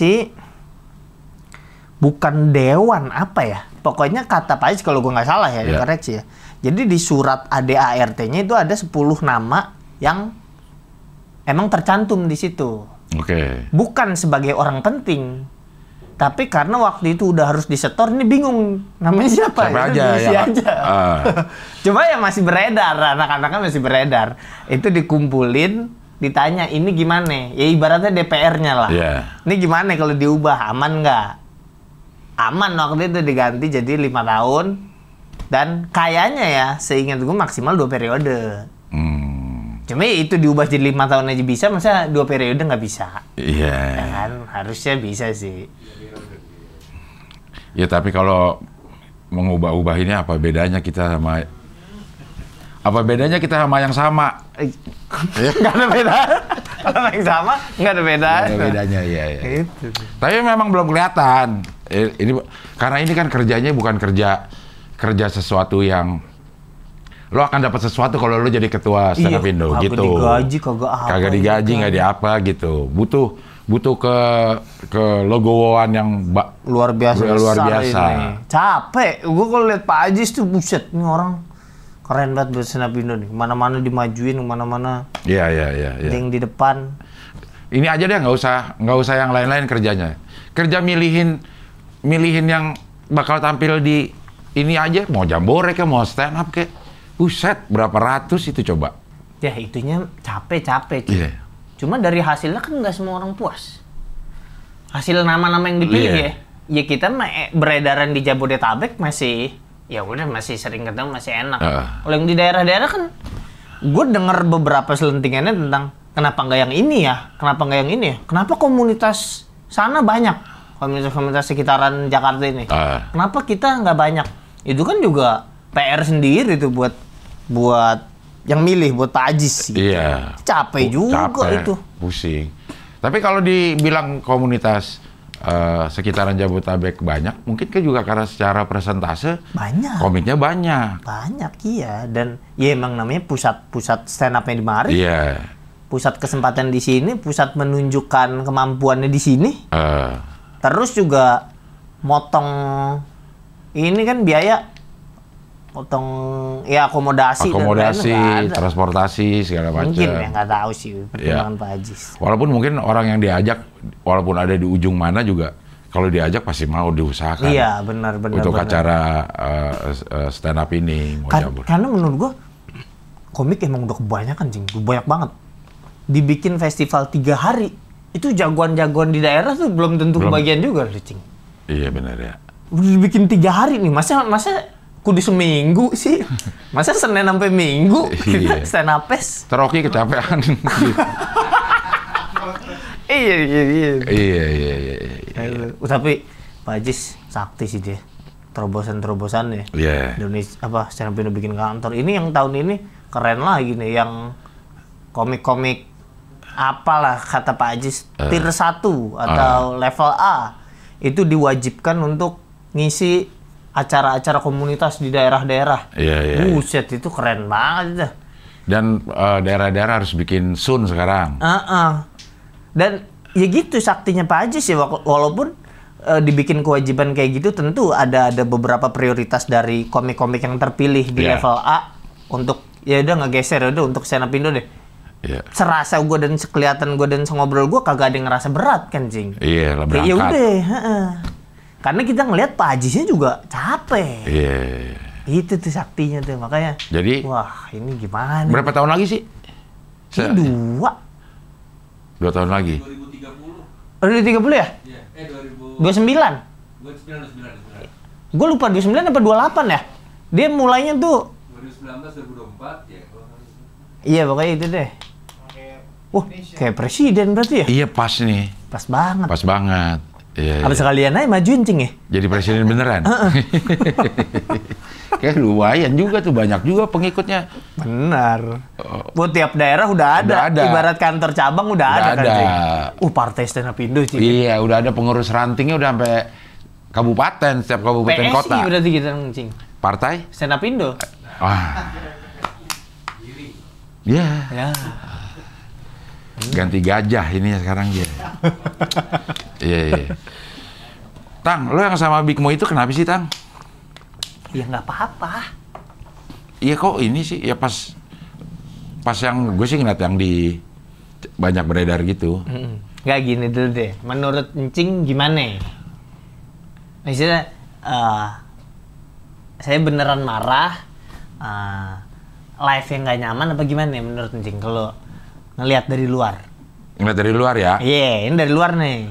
bukan dewan apa ya? Pokoknya kata Pak Ajis kalau gue nggak salah ya, dikoreksi ya. Jadi di surat ADART-nya itu ada 10 nama yang emang tercantum di situ. Oke. Bukan sebagai orang penting, tapi karena waktu itu udah harus disetor, ini bingung namanya siapa Siapa itu aja diisi ya, aja. Cuma ya masih beredar, anak-anaknya masih beredar. Itu dikumpulin, ditanya ini gimana? Ya ibaratnya DPR-nya lah. Iya. Ini gimana kalau diubah, aman nggak? Aman, waktu itu diganti jadi 5 tahun. Dan kayaknya ya, seingat gue maksimal 2 periode. Cuma ya itu diubah jadi 5 tahun aja bisa, masa 2 periode nggak bisa? Iya. Ya kan, harusnya bisa sih. Ya tapi kalau mengubah-ubah ini apa bedanya kita sama yang sama? Nggak ada beda. Kalau yang sama, nggak ada beda. Nggak ada bedanya, iya. Itu. Tapi memang belum kelihatan. Ini karena ini kan kerjanya bukan kerja sesuatu yang lo akan dapat sesuatu kalau lo jadi ketua stand up Indo gitu. Kagak digaji, kagak apa. Kagak digaji, nggak di apa gitu. Butuh ke logoan yang luar biasa. Ini. Capek. Gue kalau lihat Pak Ajis tuh buset, ini orang keren banget buat stand up Indo nih. Kemana-mana dimajuin, kemana-mana. Iya. Yang di depan. Ini aja deh, nggak usah yang lain-lain kerjanya. Kerja milihin yang bakal tampil di ini aja, mau jambore ke, mau stand up ke. Buset, berapa ratus itu coba. Ya itunya capek. Iya. Cuma dari hasilnya kan nggak semua orang puas. Hasil nama-nama yang dipilih ya. Ya kita beredaran di Jabodetabek masih, ya udah masih sering ketemu, masih enak. Kalau yang di daerah-daerah kan, gue dengar beberapa selentingannya tentang kenapa nggak yang ini ya, kenapa komunitas sana banyak, komunitas sekitaran Jakarta ini, kenapa kita nggak banyak? Itu kan juga PR sendiri tuh buat yang milih, buat Pak Ajis gitu. Iya. Capek juga itu. Pusing. Tapi kalau dibilang komunitas sekitaran Jabodetabek banyak, mungkin kan juga karena secara persentase banyak. Komiknya banyak. Banyak, iya. Dan ya emang namanya pusat stand up-nya di mari. Iya. Pusat kesempatan di sini, pusat menunjukkan kemampuannya di sini. Terus juga motong ini kan biaya, potong ya akomodasi dan transportasi segala macam. Mungkin ya nggak tahu sih pertimbangan Pak Ajis. Walaupun mungkin orang yang diajak, walaupun ada di ujung mana juga, kalau diajak pasti mau diusahakan. Iya benar. Untuk acara stand up ini mau jambur. Karena menurut gua komik emang udah kebanyakan, banyak banget. Dibikin festival 3 hari, itu jagoan-jagoan di daerah tuh belum tentu kebagian juga, Cing. Iya benar ya. Udah dibikin 3 hari nih, masa kudu seminggu sih? Masa Senin sampai Minggu kita stand up-es? Teroki kecapean. Iya. Tapi Pak Ajis sakti sih dia. Terobosan-terobosannya. Iya. Indonesia stand up Indo bikin kantor. Ini yang tahun ini keren lagi nih, yang komik-komik apalah kata Pak Ajis, tier 1 atau level A itu diwajibkan untuk ngisi acara-acara komunitas di daerah-daerah. Iya. Buset, itu keren banget. Dan daerah-daerah harus bikin sun sekarang. Dan ya gitu saktinya Pak Ajis ya, walaupun dibikin kewajiban kayak gitu, tentu ada beberapa prioritas dari komik-komik yang terpilih di level A untuk ya udah ngegeser, udah untuk stand up Indo deh. Yeah. Serasa gue dan kelihatan gue dan ngobrol gue kagak ada yang ngerasa berat kan, Cing. Iya, lah berangkat. Ya udah, karena kita ngelihat Pak Ajisnya juga capek. Iya. Itu tuh saktinya tuh, makanya. Jadi, wah ini gimana? Berapa tahun lagi sih? 2 tahun lagi. 2030. Udah 30 ya? Iya, 29. 29. Gue lupa 29 apa 28 ya? Dia mulainya tuh 2019 2024 ya. Iya pokoknya itu deh. Wah, kayak presiden berarti ya? Iya pas nih. Pas banget. Pas banget. Iya. Abis sekalian aja majuin, Cing ya? Jadi presiden beneran? Kayak lumayan juga tuh, banyak juga pengikutnya. Benar. Buat tiap daerah udah ada. Ibarat kantor cabang udah ada kan, Cing? Partai stand up Indo, Cing. Iya, udah ada pengurus rantingnya udah sampai kabupaten, setiap kabupaten PSI kota. berarti kita, Cing. Partai? Stand up Indo. Wah. Iya. Ya. Ganti gajah ini sekarang dia. Iya. Tang, lo yang sama Big Mo itu kenapa sih, Tang? Ya nggak apa-apa. iya kok ini sih ya pas yang gue sih ngeliat yang di banyak beredar gitu. Nggak gini dulu deh. Menurut Encing gimana? Maksudnya saya beneran marah, live yang nggak nyaman apa gimana menurut Encing kalau ngelihat dari luar? Ngeliat dari luar ya? Iya, ini dari luar nih.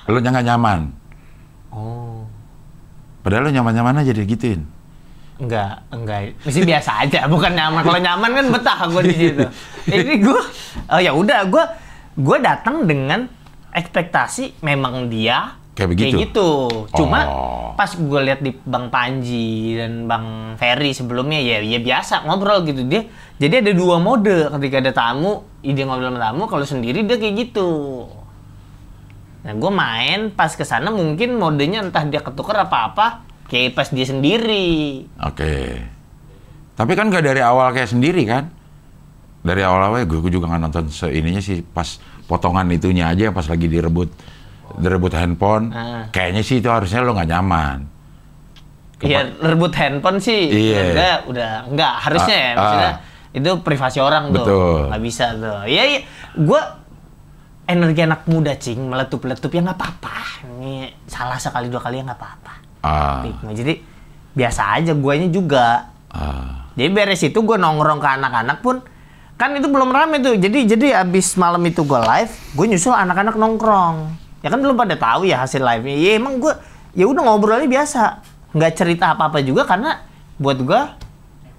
Lu nggak nyaman? Oh. Padahal lu nyaman-nyaman aja digituin. Enggak. Mesti biasa aja, bukan nyaman. Kalau nyaman kan betah gue di situ. Ini gue, ya udah gue datang dengan ekspektasi memang dia kayak begitu. Cuma pas gue lihat di Bang Panji dan Bang Ferry sebelumnya ya biasa ngobrol gitu dia. Jadi ada dua mode ketika ada tamu, dia ngobrol sama tamu. Kalau sendiri dia kayak gitu. Nah gue main pas kesana mungkin modenya entah dia ketukar apa-apa. Kayak pas dia sendiri. Oke. Tapi kan gak dari awal kayak sendiri kan? Dari awal-awal gue juga nggak nonton ininya sih pas potongan itunya aja pas lagi direbut handphone. Kayaknya sih itu harusnya lo nggak nyaman. Iya, rebut handphone sih. Iya. Udah enggak harusnya ya. Maksudnya itu privasi orang tuh. Betul. Nggak bisa tuh. Iya. Gue energi anak muda cing meletup-letup ya nggak apa-apa. Ini salah sekali dua kali ya nggak apa-apa. Jadi biasa aja guanya juga. Jadi beres itu gue nongkrong ke anak-anak pun kan itu belum rame tuh. Jadi abis malam itu gue live, gue nyusul anak-anak nongkrong. Ya kan belum pada tahu ya hasil live-nya. Ya emang gue ya udah ngobrolnya biasa, nggak cerita apa-apa juga karena buat gue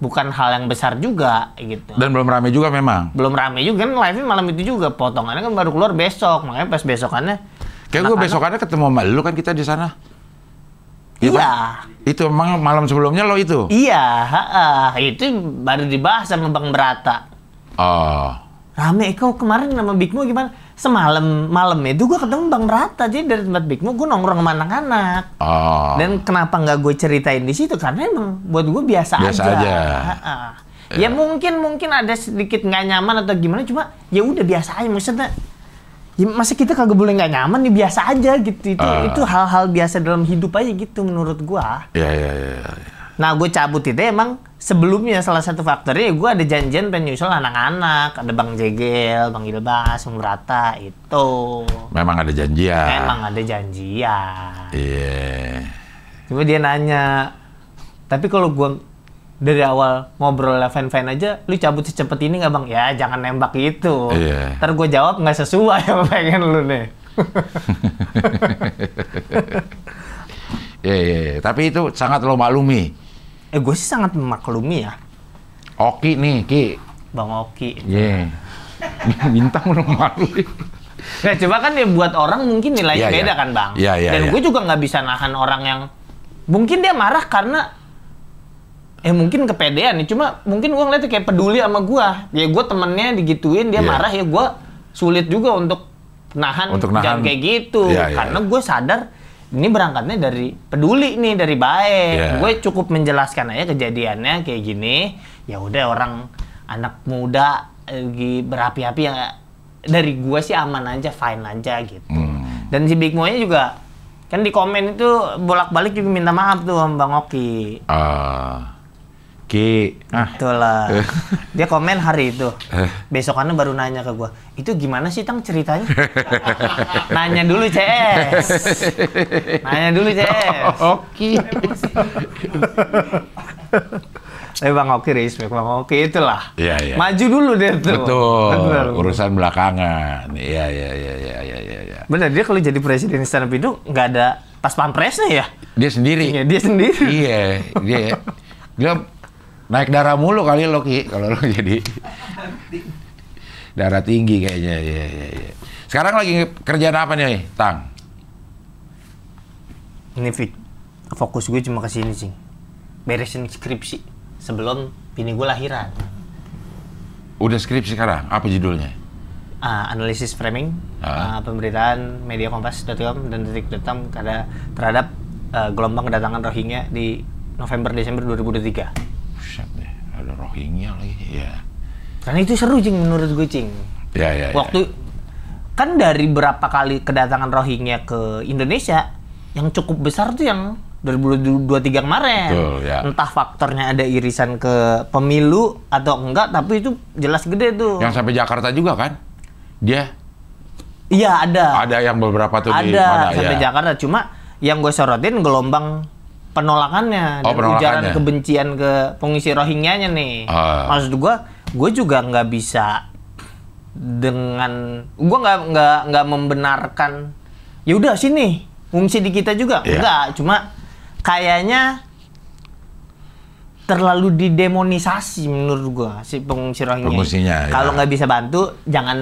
bukan hal yang besar juga gitu. Dan belum rame juga memang. Belum rame juga kan live-nya malam itu juga. Potongannya kan baru keluar besok, makanya pas besokannya. Kayak gue besokannya ketemu sama lu kan kita di sana. Iya. Itu emang malam sebelumnya lo itu? Iya, itu baru dibahas sama Bang Berata. Rame, kau kemarin sama Big Mo gimana? Semalam malam itu gue ketemu Bang Berata, jadi dari tempat Big Mo gue nongkrong sama anak-anak. Dan kenapa nggak gue ceritain di situ? Karena emang buat gue biasa aja. Ya mungkin ada sedikit nggak nyaman atau gimana, cuma ya udah biasa aja maksudnya. Ya, masa kita kagak boleh nggak nyaman, ya biasa aja gitu. Itu hal-hal biasa dalam hidup aja gitu menurut gua. Iya. Nah, gue cabut itu emang sebelumnya salah satu faktornya gue ada janjian pengen nyusul anak-anak, ada Bang Jegel, Bang Ilbas, Bang Rata itu. Memang ada janjian. Iya. Cuma dia nanya, tapi kalau gua dari awal ngobrol fan-fan aja, lu cabut secepat ini nggak Bang? Ya jangan nembak gitu. Iya. Ntar gue jawab nggak sesuai sama pengen lu nih. Iya. Tapi itu sangat lo maklumi. Gue sih sangat memaklumi ya. Oki nih, Ki. Bang Oki. Iya. Bintang lo maklumi. Nah coba kan ya buat orang mungkin nilainya beda kan Bang. Iya. Dan gue juga nggak bisa nahan orang yang mungkin dia marah karena mungkin kepedean nih, cuma mungkin gue ngeliatnya kayak peduli sama gue. Ya gue temennya digituin, dia marah ya gue sulit juga untuk nahan. Jangan kayak gitu. Karena gue sadar ini berangkatnya dari peduli nih, dari baik. Gue cukup menjelaskan aja kejadiannya kayak gini. Ya udah orang anak muda lagi berapi-api ya dari gue sih aman aja, fine aja gitu. Dan si Big Mo-nya juga kan di komen itu bolak-balik juga minta maaf tuh sama Bang Oki. Itulah. Dia komen hari itu. Besokannya baru nanya ke gua. Itu gimana sih Tang ceritanya? Nanya dulu CS. Oki. Tapi Bang Oki respect Bang Oki itulah. Iya. Maju dulu deh tuh. Betul. Urusan belakangan. Iya. Bener, dia kalau jadi presiden stand up Indo nggak ada pas pampresnya ya? Dia sendiri. Iya. Dia naik darah mulu kali lo Ki, kalau lo jadi darah tinggi kayaknya. Iya. Sekarang lagi kerjaan apa nih, Tang? Ini fokus gue cuma ke sini sih. Beresin skripsi sebelum bini gue lahiran. Udah skripsi sekarang? Apa judulnya? Analisis framing, pemberitaan mediakompas.com dan detik.com terhadap gelombang kedatangan Rohingya di November-Desember 2023. Buset deh, ada Rohingya lagi, ya. Karena itu seru, Cing, menurut gue, Cing. Ya. Waktu, kan dari berapa kali kedatangan Rohingya ke Indonesia, yang cukup besar tuh yang 2023 kemarin. Betul, ya. Entah faktornya ada irisan ke pemilu atau enggak, tapi itu jelas gede tuh. Yang sampai Jakarta juga kan? Dia Iya ada. ada yang beberapa tuh di Ada mana sampai ya. Jakarta. Cuma yang gue sorotin gelombang penolakannya dan penolakannya. ujaran kebencian ke pengungsi Rohingya-nya nih. Maksud gue juga nggak bisa dengan gue nggak membenarkan. Ya udah sini ngungsi di kita juga. Iya. Enggak, cuma kayaknya terlalu didemonisasi menurut gue si pengungsi Rohingya. Pengungsinya, ya. Kalau nggak bisa bantu jangan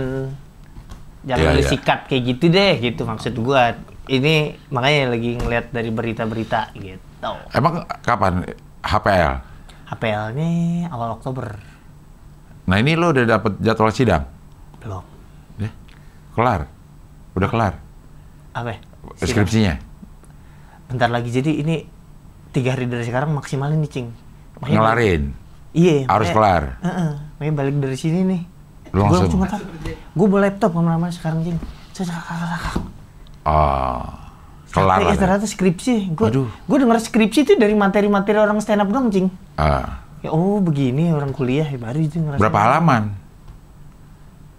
Iya, lu iya. sikat kayak gitu deh, gitu maksud gua. Ini makanya lagi ngeliat dari berita-berita gitu. Emang kapan HPL? HPL ini awal Oktober. Nah ini lo udah dapet jadwal sidang? Belum. Ya? Kelar? Udah kelar? Apa? Skripsinya? Bentar lagi, jadi ini 3 hari dari sekarang maksimalin nih, Cing. Makanya Ngelarin? Iya. Harus kelar? Makanya balik dari sini nih. Lu Gua langsung? cuma tahu. Gue bawa laptop kemana-mana sekarang, Cing. Oh, kelar Tapi lah. ternyata skripsi. Aduh. Gue denger skripsi itu dari materi-materi orang stand up dong, Cing. Ah. Ya, oh begini orang kuliah ya, baru itu ngerasa. Berapa halaman?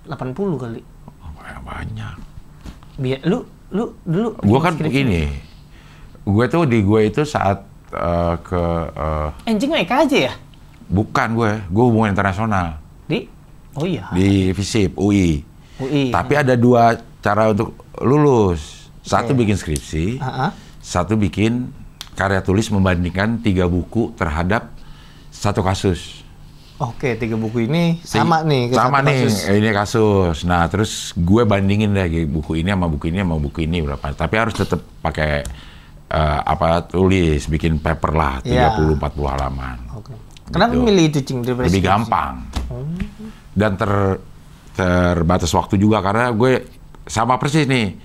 80 kali. Oh, banyak. Biar lu dulu. Gue kan skripsi. begini. Gue tuh di gue itu saat ke Anjing Eka aja ya? bukan gue hubungan internasional Oh iya. di FISIP UI. Tapi ada 2 cara untuk lulus. Satu bikin skripsi, satu bikin karya tulis membandingkan 3 buku terhadap 1 kasus. Oke, 3 buku ini sama nih. Sama satu nih, kasus. ini kasus. Nah, terus gue bandingin deh buku ini sama buku ini sama buku ini berapa. Tapi harus tetap pakai tulis, bikin paper lah, 30-40 halaman. Oke. Kenapa Gitu. milih itu, Cing? daripada Lebih skripsi? gampang. Dan terbatas waktu juga karena gue sama persis nih.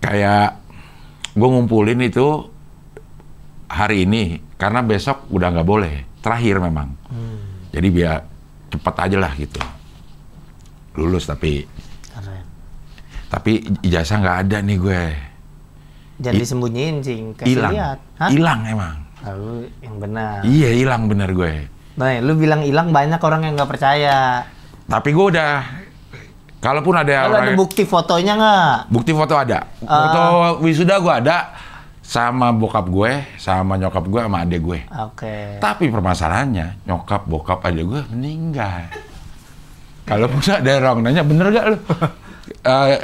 Kayak gue ngumpulin itu hari ini karena besok udah nggak boleh. Terakhir memang. Jadi biar cepat aja lah gitu. Lulus tapi Keren. ijazah nggak ada nih gue. Jangan disembunyiin, Cing. Kasih Hilang. lihat. Hah? Hilang emang. Lalu yang benar. Iya hilang bener gue. Nah, lu bilang hilang, banyak orang yang nggak percaya. Tapi gue udah, kalaupun ada Lalu ada bukti fotonya nggak? bukti foto ada. Foto wisuda gue ada sama bokap gue, sama nyokap gue, sama adek gue. Oke. Tapi permasalahannya nyokap, bokap, adek gue meninggal. Kalaupun ada orang nanya, bener gak lu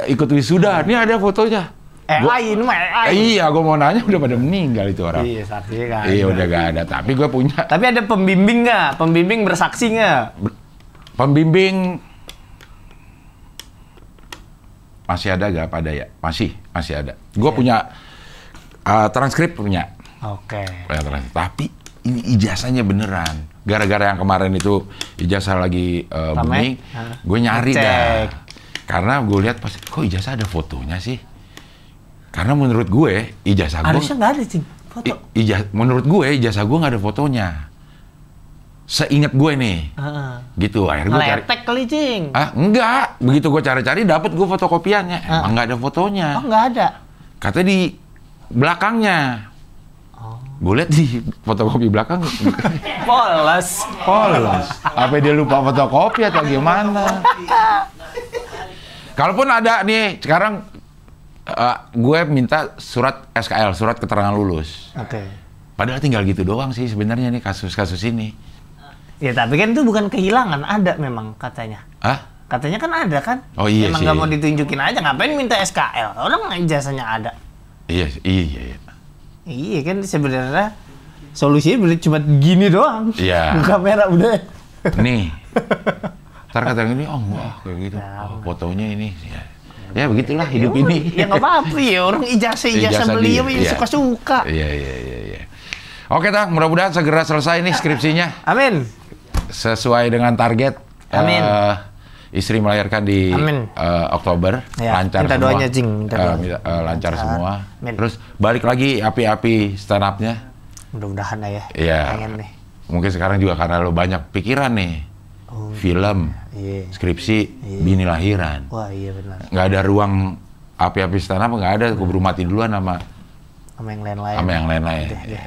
ikut wisuda? Ini ada fotonya. AI, ini mah AI. Iya, gue mau nanya udah pada meninggal itu orang. Iya, saksinya kan. Iya udah gak ada. Tapi gue punya Tapi ada pembimbing nggak? Pembimbing bersaksi nggak? pembimbing. Masih ada gak pada ya? Masih ada. Gue punya transkrip punya. Oke. Tapi ini ijazahnya beneran. Gara-gara yang kemarin itu ijazah lagi booming, gue nyari Ngecek. dah. Karena gue lihat pas, kok ijazah ada fotonya sih? Karena menurut gue ijazah gue, Harusnya nggak ada, Cing. Foto. menurut gue ijazah gue nggak ada fotonya. Seingat gue nih, gitu. Akhirnya gue cari. Ngeletek kali, Cing. Enggak. Begitu gue cari-cari, dapet gue fotokopiannya. Emang nggak ada fotonya. Oh, nggak ada. Katanya di belakangnya. Gue lihat di fotokopi belakang. Polos. Polos. Apa dia lupa fotokopi atau gimana? Kalaupun ada nih, sekarang gue minta surat SKL, surat keterangan lulus. Oke. Padahal tinggal gitu doang sih sebenarnya nih kasus-kasus ini. Ya tapi kan itu bukan kehilangan, ada memang katanya. Hah? Katanya kan ada kan? Oh, iya Emang sih. nggak mau ditunjukin aja, ngapain minta SKL? Orang ijazahnya ada. Iya. Iya kan sebenarnya solusinya cuma gini doang. Iya. Buka kamera udah. Nih. Ntar kata ini, oh wah kayak gitu. Oh, fotonya ini. Ya begitulah hidup ini. Ya nggak apa-apa ya, orang ijazah beliau ya iya. suka-suka. Iya. Oke, Tang, mudah-mudahan segera selesai nih skripsinya. Amin. Sesuai dengan target. Amin. Istri melahirkan di Amin. Oktober, Ya, lancar minta semua. doanya, Jing, minta doanya. Lancar semua. Amin. Terus balik lagi api-api stand up-nya. Mudah-mudahan lah ya. Iya. Pengen nih. Mungkin sekarang juga karena lo banyak pikiran nih. Film, Iya. skripsi, bini lahiran. Wah iya benar. Nggak ada ruang api-api stand up, nggak ada. Keburu mati duluan sama sama yang lain-lain. Sama yang lain-lain. Udah.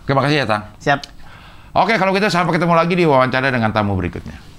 Oke, makasih ya, Tang. Siap. Oke, kalau gitu sampai ketemu lagi di wawancara dengan tamu berikutnya.